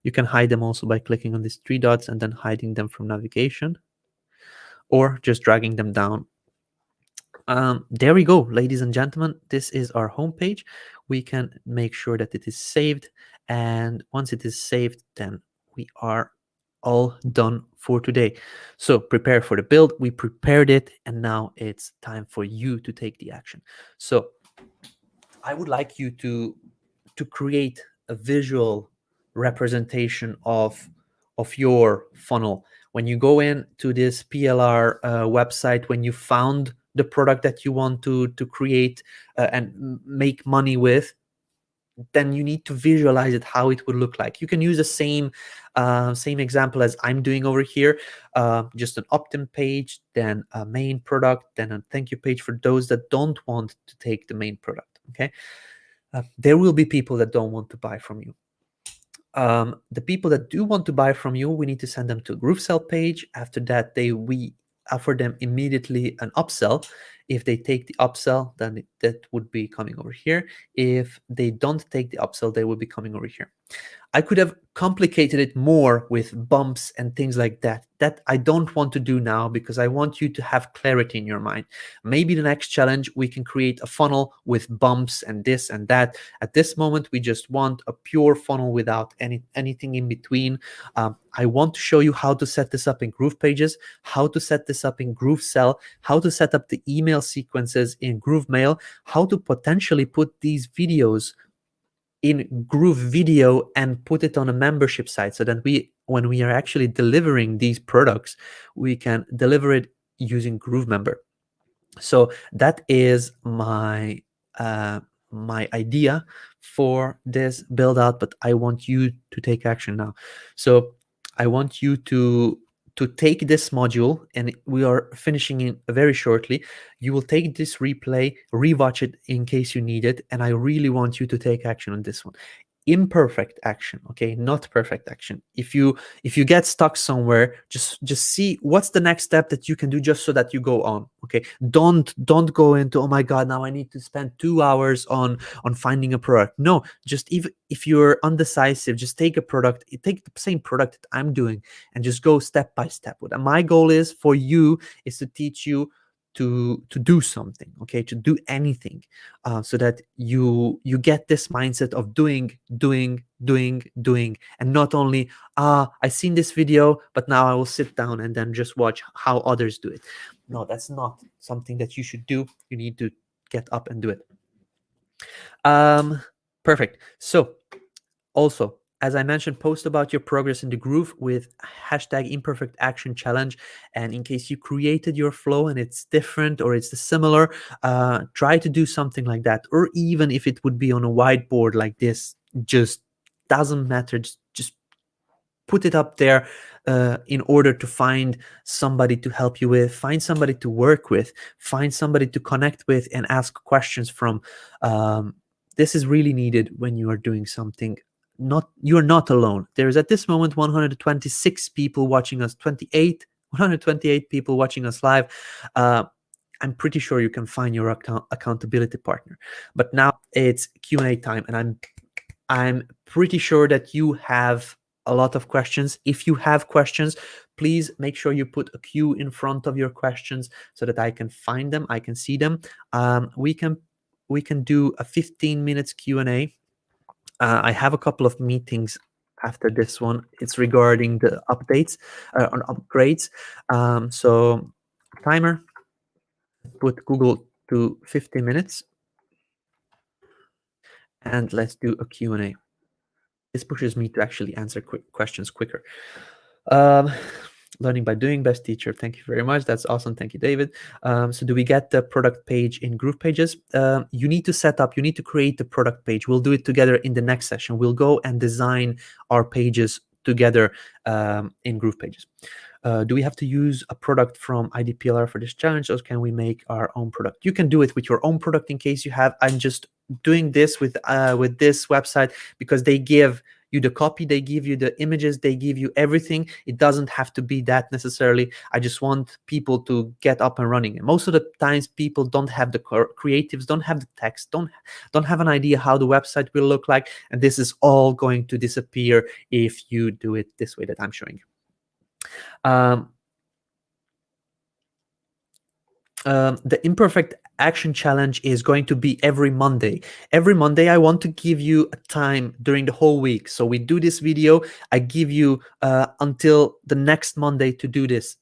You can hide them also by clicking on these 3 dots and then hiding them from navigation, or just dragging them down. There we go, ladies and gentlemen. This is our homepage. We can make sure that it is saved, and once it is saved, then we are all done for today. So prepare for the build. We prepared it, and now it's time for you to take the action. So I would like you to create a visual representation of your funnel. When you go into this PLR website, when you found the product that you want to create and make money with, then you need to visualize it, how it would look like. You can use the same example as I'm doing over here, just an opt-in page, then a main product, then a thank you page for those that don't want to take the main product. Okay, there will be people that don't want to buy from you. The people that do want to buy from you, we need to send them to a GrooveSell page. After that, we offer them immediately an upsell. If they take the upsell, then that would be coming over here. If they don't take the upsell, they will be coming over here. I could have complicated it more with bumps and things like that. That I don't want to do now, because I want you to have clarity in your mind. Maybe the next challenge, we can create a funnel with bumps and this and that. At this moment, we just want a pure funnel without anything in between. I want to show you how to set this up in GroovePages, how to set this up in GrooveSell, how to set up the email email sequences in GrooveMail, how to potentially put these videos in Groove Video and put it on a membership site, so that when we are actually delivering these products, we can deliver it using Groove Member. So that is my idea for this build out, but I want you to take action now. So I want you to take this module, and we are finishing it very shortly. You will take this replay, rewatch it in case you need it, and I really want you to take action on this one. Imperfect action, okay, not perfect action. If you get stuck somewhere, just see what's the next step that you can do, just so that you go on. Okay, don't go into, oh my god, now I need to spend 2 hours on finding a product. No, just if you're undecisive, just take the same product that I'm doing, and just go step by step. What my goal is for you is to teach you to do something, okay, to do anything, so that you get this mindset of doing, and not only I seen this video, but now I will sit down and then just watch how others do it. No, that's not something that you should do. You need to get up and do it. Perfect. So also, as I mentioned, post about your progress in the Groove with hashtag Imperfect Action Challenge. And in case you created your flow and it's different or it's similar, try to do something like that. Or even if it would be on a whiteboard like this, just doesn't matter. Just put it up there in order to find somebody to help you with, find somebody to work with, find somebody to connect with and ask questions from. This is really needed when you are doing something. You're not alone. There's at this moment 126 people watching us, 128 people watching us live. I'm pretty sure you can find your accountability partner. But now it's Q&A time, and I'm pretty sure that you have a lot of questions. If you have questions, please make sure you put a Q in front of your questions so that I can find them, I can see them. We can do a 15 minutes Q&A. I have a couple of meetings after this one. It's regarding the updates on upgrades. So timer, put Google to 15 minutes, and let's do a Q&A. This pushes me to actually answer questions quicker. Learning by doing, best teacher. Thank you very much. That's awesome. Thank you, David. So do we get the product page in GroovePages? You need to create the product page. We'll do it together in the next session. We'll go and design our pages together in GroovePages. Do we have to use a product from IDPLR for this challenge, or can we make our own product? You can do it with your own product in case you have. I'm just doing this with this website because they give you the copy, they give you the images, they give you everything. It doesn't have to be that necessarily. I just want people to get up and running. And most of the times people don't have the creatives, don't have the text, don't have an idea how the website will look like. And this is all going to disappear if you do it this way that I'm showing you. The Imperfect Action Challenge is going to be every Monday. Every Monday, I want to give you a time during the whole week. So we do this video. I give you until the next Monday to do this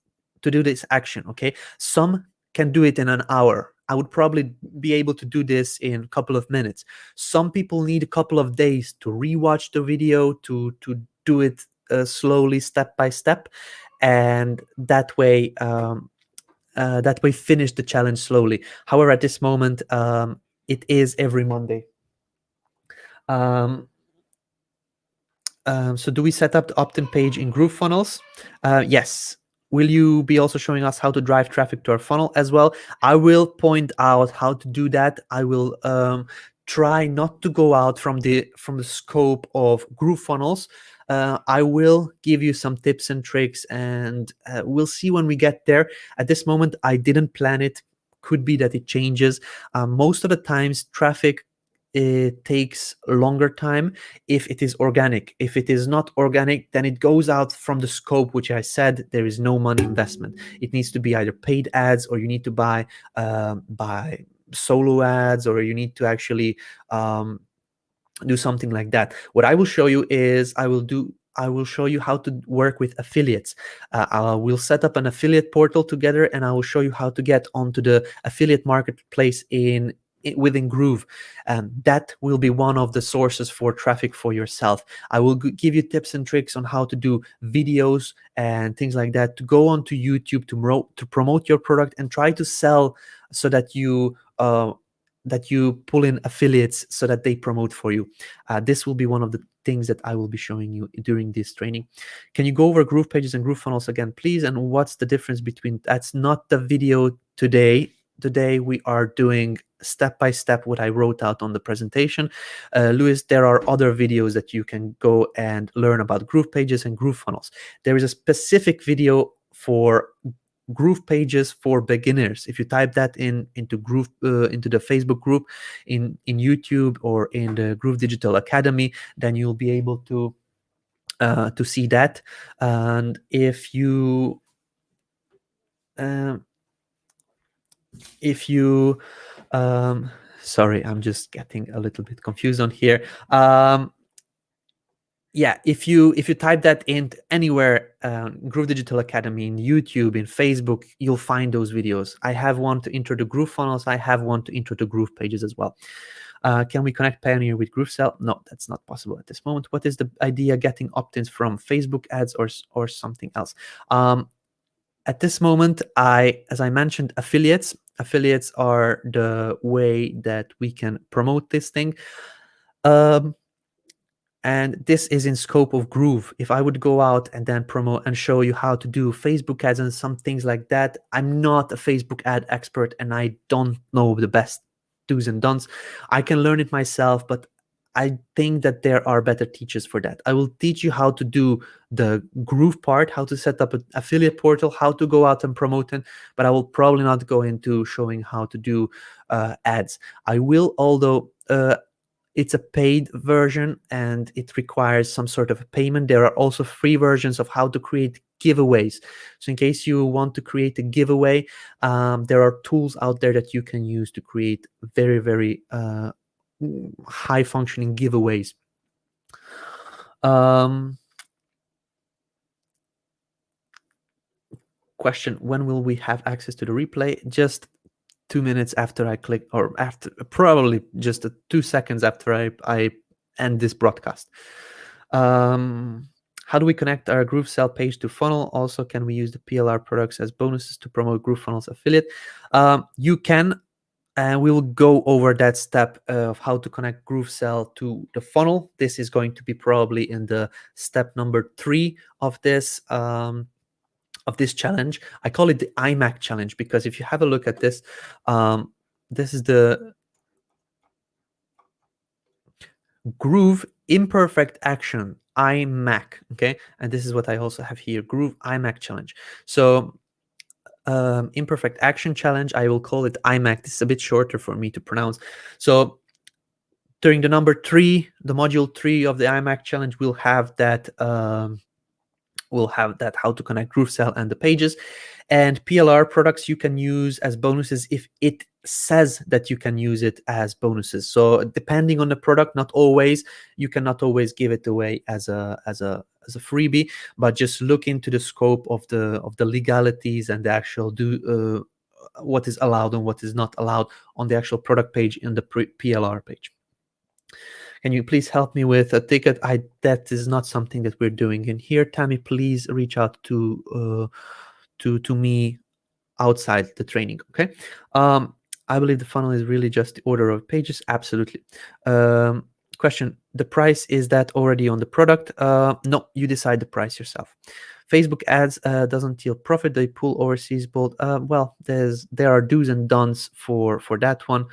action. Okay. Some can do it in an hour. I would probably be able to do this in a couple of minutes. Some people need a couple of days to rewatch the video, to do it slowly, step by step, and that way finish the challenge slowly. However, at this moment, it is every Monday. So do we set up the opt-in page in GrooveFunnels? Yes. Will you be also showing us how to drive traffic to our funnel as well? I will point out how to do that. I will try not to go out from the scope of GrooveFunnels. I will give you some tips and tricks, and we'll see when we get there. At this moment, I didn't plan it. Could be that it changes. Most of the times, traffic, it takes a longer time if it is organic. If it is not organic, then it goes out from the scope, which I said there is no money investment. It needs to be either paid ads, or you need to buy solo ads, or you need to actually do something like that. What I will show you is I will I will show you how to work with affiliates. We'll set up an affiliate portal together, and I will show you how to get onto the affiliate marketplace within Groove. That will be one of the sources for traffic for yourself. I will give you tips and tricks on how to do videos and things like that, to go onto YouTube to promote your product and try to sell, so that you pull in affiliates so that they promote for you. This will be one of the things that I will be showing you during this training. Can you go over GroovePages and GrooveFunnels again, please? And what's the difference between? That's not the video today. Today we are doing step by step what I wrote out on the presentation. Louis, there are other videos that you can go and learn about GroovePages and GrooveFunnels. There is a specific video for GroovePages for beginners. If you type that into the Facebook group in YouTube or in the Groove Digital Academy, then you'll be able to see that. And if you sorry, I'm just getting a little bit confused on here. Yeah, if you type that in anywhere, Groove Digital Academy, in YouTube, in Facebook, you'll find those videos. I have one to intro to GrooveFunnels. I have one to intro to GroovePages as well. Can we connect Pioneer with GrooveSell? No, that's not possible at this moment. What is the idea getting opt-ins from Facebook ads or something else? At this moment, as I mentioned, affiliates are the way that we can promote this thing. And this is in scope of Groove. If I would go out and then promote and show you how to do Facebook ads and some things like that, I'm not a Facebook ad expert, and I don't know the best do's and don'ts. I can learn it myself, but I think that there are better teachers for that. I will teach you how to do the Groove part, how to set up an affiliate portal, how to go out and promote it, but I will probably not go into showing how to do ads. I will, although it's a paid version and it requires some sort of a payment. There are also free versions of how to create giveaways. So in case you want to create a giveaway, there are tools out there that you can use to create very, very high functioning giveaways. Question: when will we have access to the replay? Just 2 minutes after I click, or after probably just 2 seconds after I end this broadcast. How do we connect our GrooveSell page to funnel? Also, can we use the PLR products as bonuses to promote GrooveFunnels affiliate? You can, and we will go over that step of how to connect GrooveSell to the funnel. This is going to be probably in the step number 3 of this challenge. I call it the iMac challenge because if you have a look at this, this is the Groove Imperfect Action iMac, okay? And this is what I also have here, Groove iMac challenge. So Imperfect Action challenge, I will call it iMac. This is a bit shorter for me to pronounce. So during the number 3, the module 3 of the iMac challenge, we'll have that how to connect GrooveSell and the pages. And PLR products you can use as bonuses if it says that you can use it as bonuses. So depending on the product, not always, you cannot always give it away as a freebie, but just look into the scope of the legalities and the actual what is allowed and what is not allowed on the actual product page in the PLR page. Can you please help me with a ticket? That is not something that we're doing in here. Tammy, please reach out to me outside the training. Okay. I believe the funnel is really just the order of pages. Absolutely. Question: the price, is that already on the product? No, you decide the price yourself. Facebook ads doesn't yield profit. They pull overseas bold. Well, there are do's and don'ts for that one.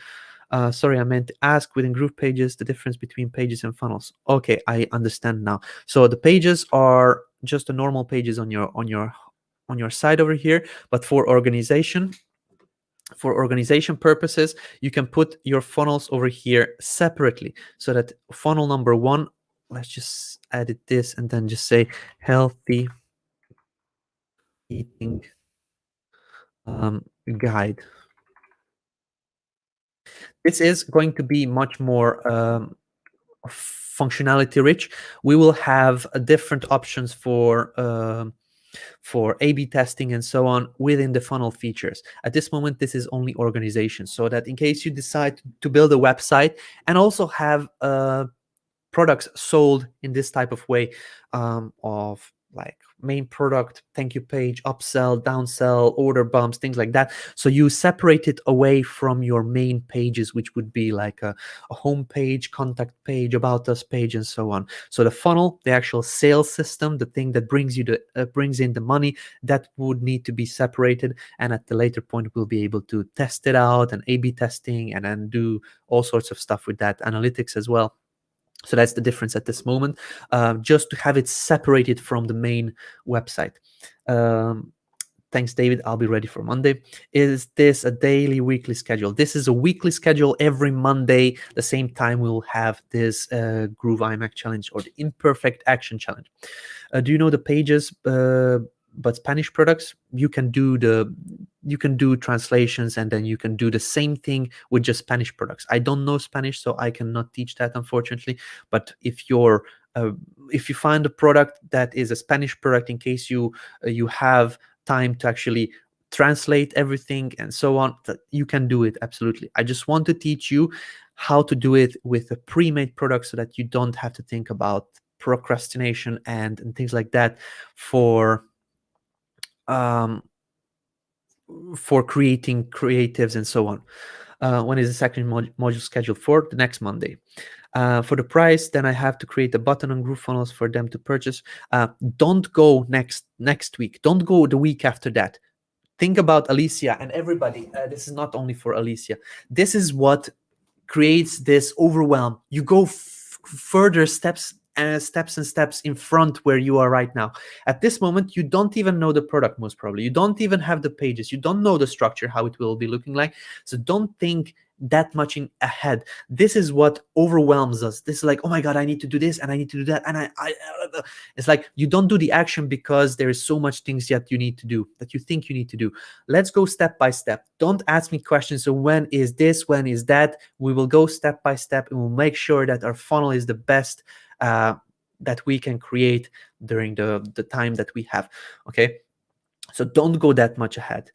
Sorry, I meant to ask, within GroovePages, the difference between pages and funnels. Okay, I understand now. So the pages are just the normal pages on your side over here, but for organization purposes, you can put your funnels over here separately, so that funnel number 1, let's just edit this and then just say healthy eating guide. This is going to be much more functionality rich. We will have different options for A/B testing and so on within the funnel features. At this moment, this is only organization, so that in case you decide to build a website and also have products sold in this type of way, of like main product, thank you page, upsell, downsell, order bumps, things like that. So you separate it away from your main pages, which would be like a home page, contact page, about us page, and so on. So the funnel, the actual sales system, the thing that brings in the money, that would need to be separated. And at the later point, we'll be able to test it out and A/B testing, and then do all sorts of stuff with that, analytics as well. So that's the difference at this moment, just to have it separated from the main website. Thanks, David. I'll be ready for Monday. Is this a daily, weekly schedule? This is a weekly schedule. Every Monday, the same time, we'll have this Groove IMAC challenge, or the Imperfect Action challenge. Do you know the pages, but Spanish products? You can do translations, and then you can do the same thing with just Spanish products. I don't know Spanish, so I cannot teach that, unfortunately. But if you find a product that is a Spanish product, in case you have time to actually translate everything and so on, you can do it, absolutely. I just want to teach you how to do it with a pre-made product, so that you don't have to think about procrastination and things like that for creating creatives and so on. When is the second module scheduled for? The next Monday. For the price, then I have to create a button on GrooveFunnels for them to purchase. Don't go next week. Don't go the week after that. Think about Alicia and everybody. This is not only for Alicia. This is what creates this overwhelm. You go further steps and steps in front where you are right now. At this moment, you don't even know the product, most probably. You don't even have the pages. You don't know the structure, how it will be looking like. So don't think that much ahead. This is what overwhelms us. This is like, oh my God, I need to do this and I need to do that. And it's like you don't do the action because there is so much things yet you need to do that you think you need to do. Let's go step by step. Don't ask me questions. So when is this? When is that? We will go step by step, and we'll make sure that our funnel is the best that we can create during the time that we have. Okay, so don't go that much ahead.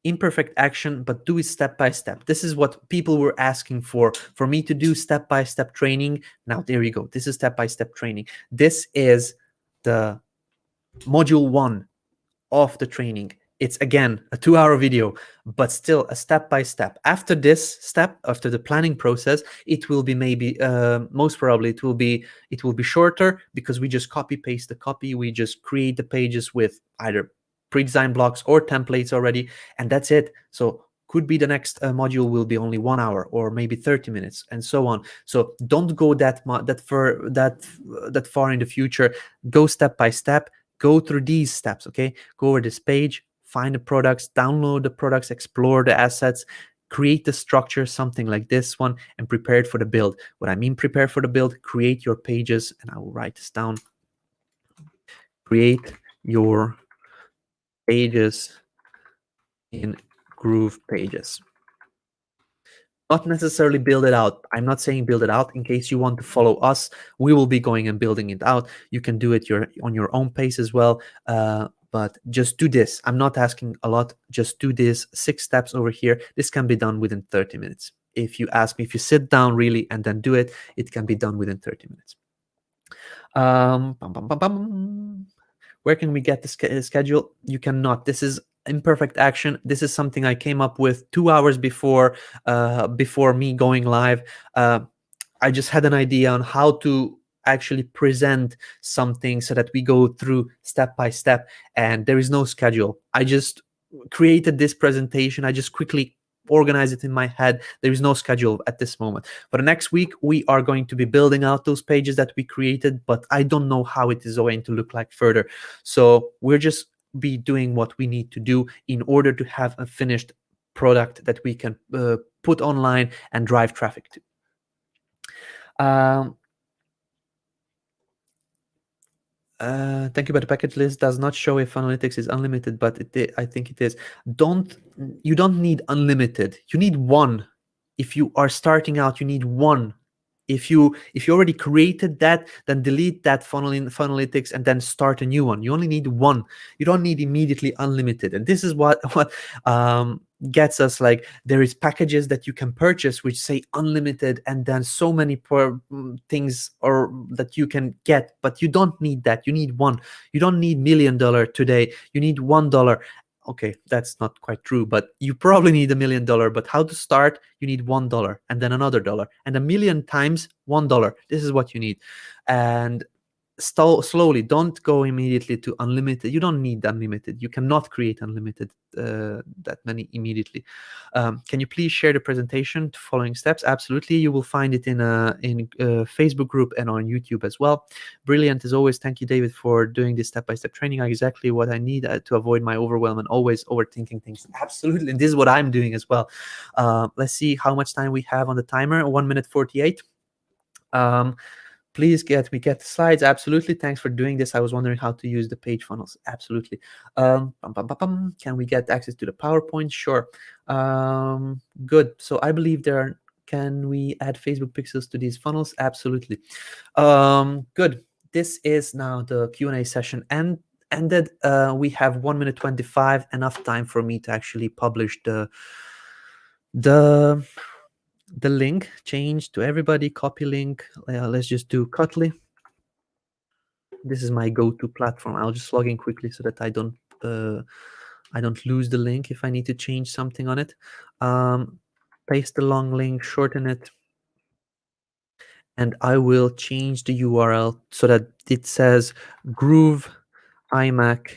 Imperfect action, but do it step by step. This is what people were asking for me to do step by step training. Now there you go. This is step by step training. This is the module 1 of the training. It's again a 2-hour video, but still a step by step. After this step, after the planning process, it will be maybe most probably it will be shorter, because we just copy paste the copy. We just create the pages with either pre-designed blocks or templates already, and that's it. So could be the next module will be only 1 hour or maybe 30 minutes, and so on. So don't go that far in the future. Go step by step. Go through these steps. Okay, go over this page, find the products, download the products, explore the assets, create the structure, something like this one, and prepare it for the build. What I mean prepare for the build, create your pages, and I will write this down. Create your pages in GroovePages. Not necessarily build it out. I'm not saying build it out. In case you want to follow us, we will be going and building it out. You can do it on your own pace as well. But just do this. I'm not asking a lot. Just do this 6 steps over here. This can be done within 30 minutes. If you ask me, if you sit down really and then do it, it can be done within 30 minutes. Where can we get the schedule? You cannot. This is Imperfect Action. This is something I came up with 2 hours before me going live. I just had an idea on how to actually present something so that we go through step by step, and there is no schedule. I just created this presentation. I just quickly organize it in my head. There is no schedule at this moment. For the next week, we are going to be building out those pages that we created, but I don't know how it is going to look like further. So we're just be doing what we need to do in order to have a finished product that we can put online and drive traffic to. Thank you, but the package list does not show if analytics is unlimited, but I think it is. You don't need unlimited. You need one. If you are starting out, you need one. If you already created that, then delete that funnel in Funnelytics and then start a new one. You only need one. You don't need immediately unlimited. And this is what gets us, like, there is packages that you can purchase which say unlimited, and then so many things or that you can get, but you don't need that. You need one. You don't need $1 million today. You need $1. Okay, that's not quite true, but you probably need $1 million. But how to start? You need $1 and then another dollar and 1,000,000 times $1. This is what you need. And slowly, don't go immediately to unlimited. You don't need unlimited. You cannot create unlimited that many immediately. Can you please share the presentation following steps? Absolutely. You will find it in a Facebook group and on YouTube as well. Brilliant as always. Thank you, David, for doing this step-by-step training. Exactly what I need to avoid my overwhelm and always overthinking things. Absolutely. And this is what I'm doing as well. Let's see how much time we have on the timer. 1 minute 48. Please get the slides. Absolutely. Thanks for doing this. I was wondering how to use the page funnels. Absolutely. Can we get access to the PowerPoint? Sure. Good. So I believe can we add Facebook pixels to these funnels? Absolutely. Good. This is now the Q&A session ended. We have 1 minute 25, enough time for me to actually publish the link. Change to everybody, copy link. Let's just do Kotlin. This is my go-to platform. I'll just log in quickly so that I don't lose the link if I need to change something on it. Paste the long link, shorten it, and I will change the URL so that it says Groove iMac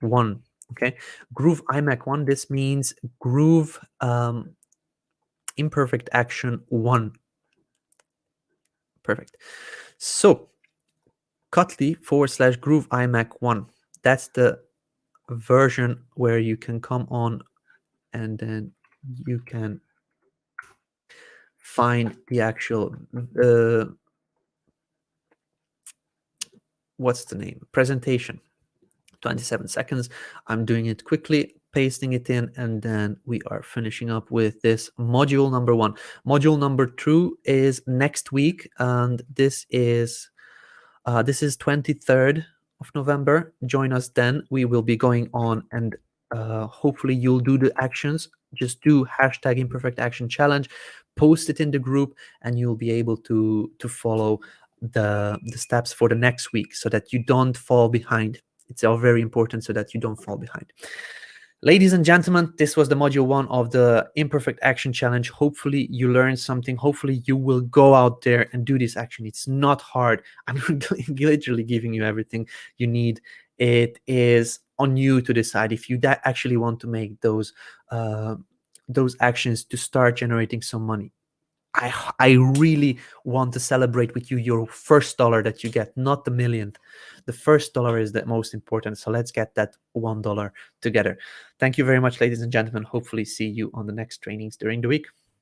1. Okay, Groove iMac 1. This means Groove Imperfect Action 1. Perfect. So Kotlin/Groove iMac 1. That's the version where you can come on and then you can find the actual what's the name? Presentation. 27 seconds. I'm doing it quickly, pasting it in, and then we are finishing up with this module number 1. Module number 2 is next week, and this is 23rd of November. Join us then. We will be going on, and hopefully you'll do the actions. Just do #ImperfectActionChallenge, post it in the group, and you'll be able to follow the steps for the next week so that you don't fall behind. It's all very important so that you don't fall behind. Ladies and gentlemen, this was the module 1 of the Imperfect Action Challenge. Hopefully you learned something. Hopefully you will go out there and do this action. It's not hard. I'm literally giving you everything you need. It is on you to decide if you actually want to make those actions to start generating some money. I really want to celebrate with you your first dollar that you get, not the millionth. The first dollar is the most important. So let's get that $1 together. Thank you very much, ladies and gentlemen. Hopefully see you on the next trainings during the week.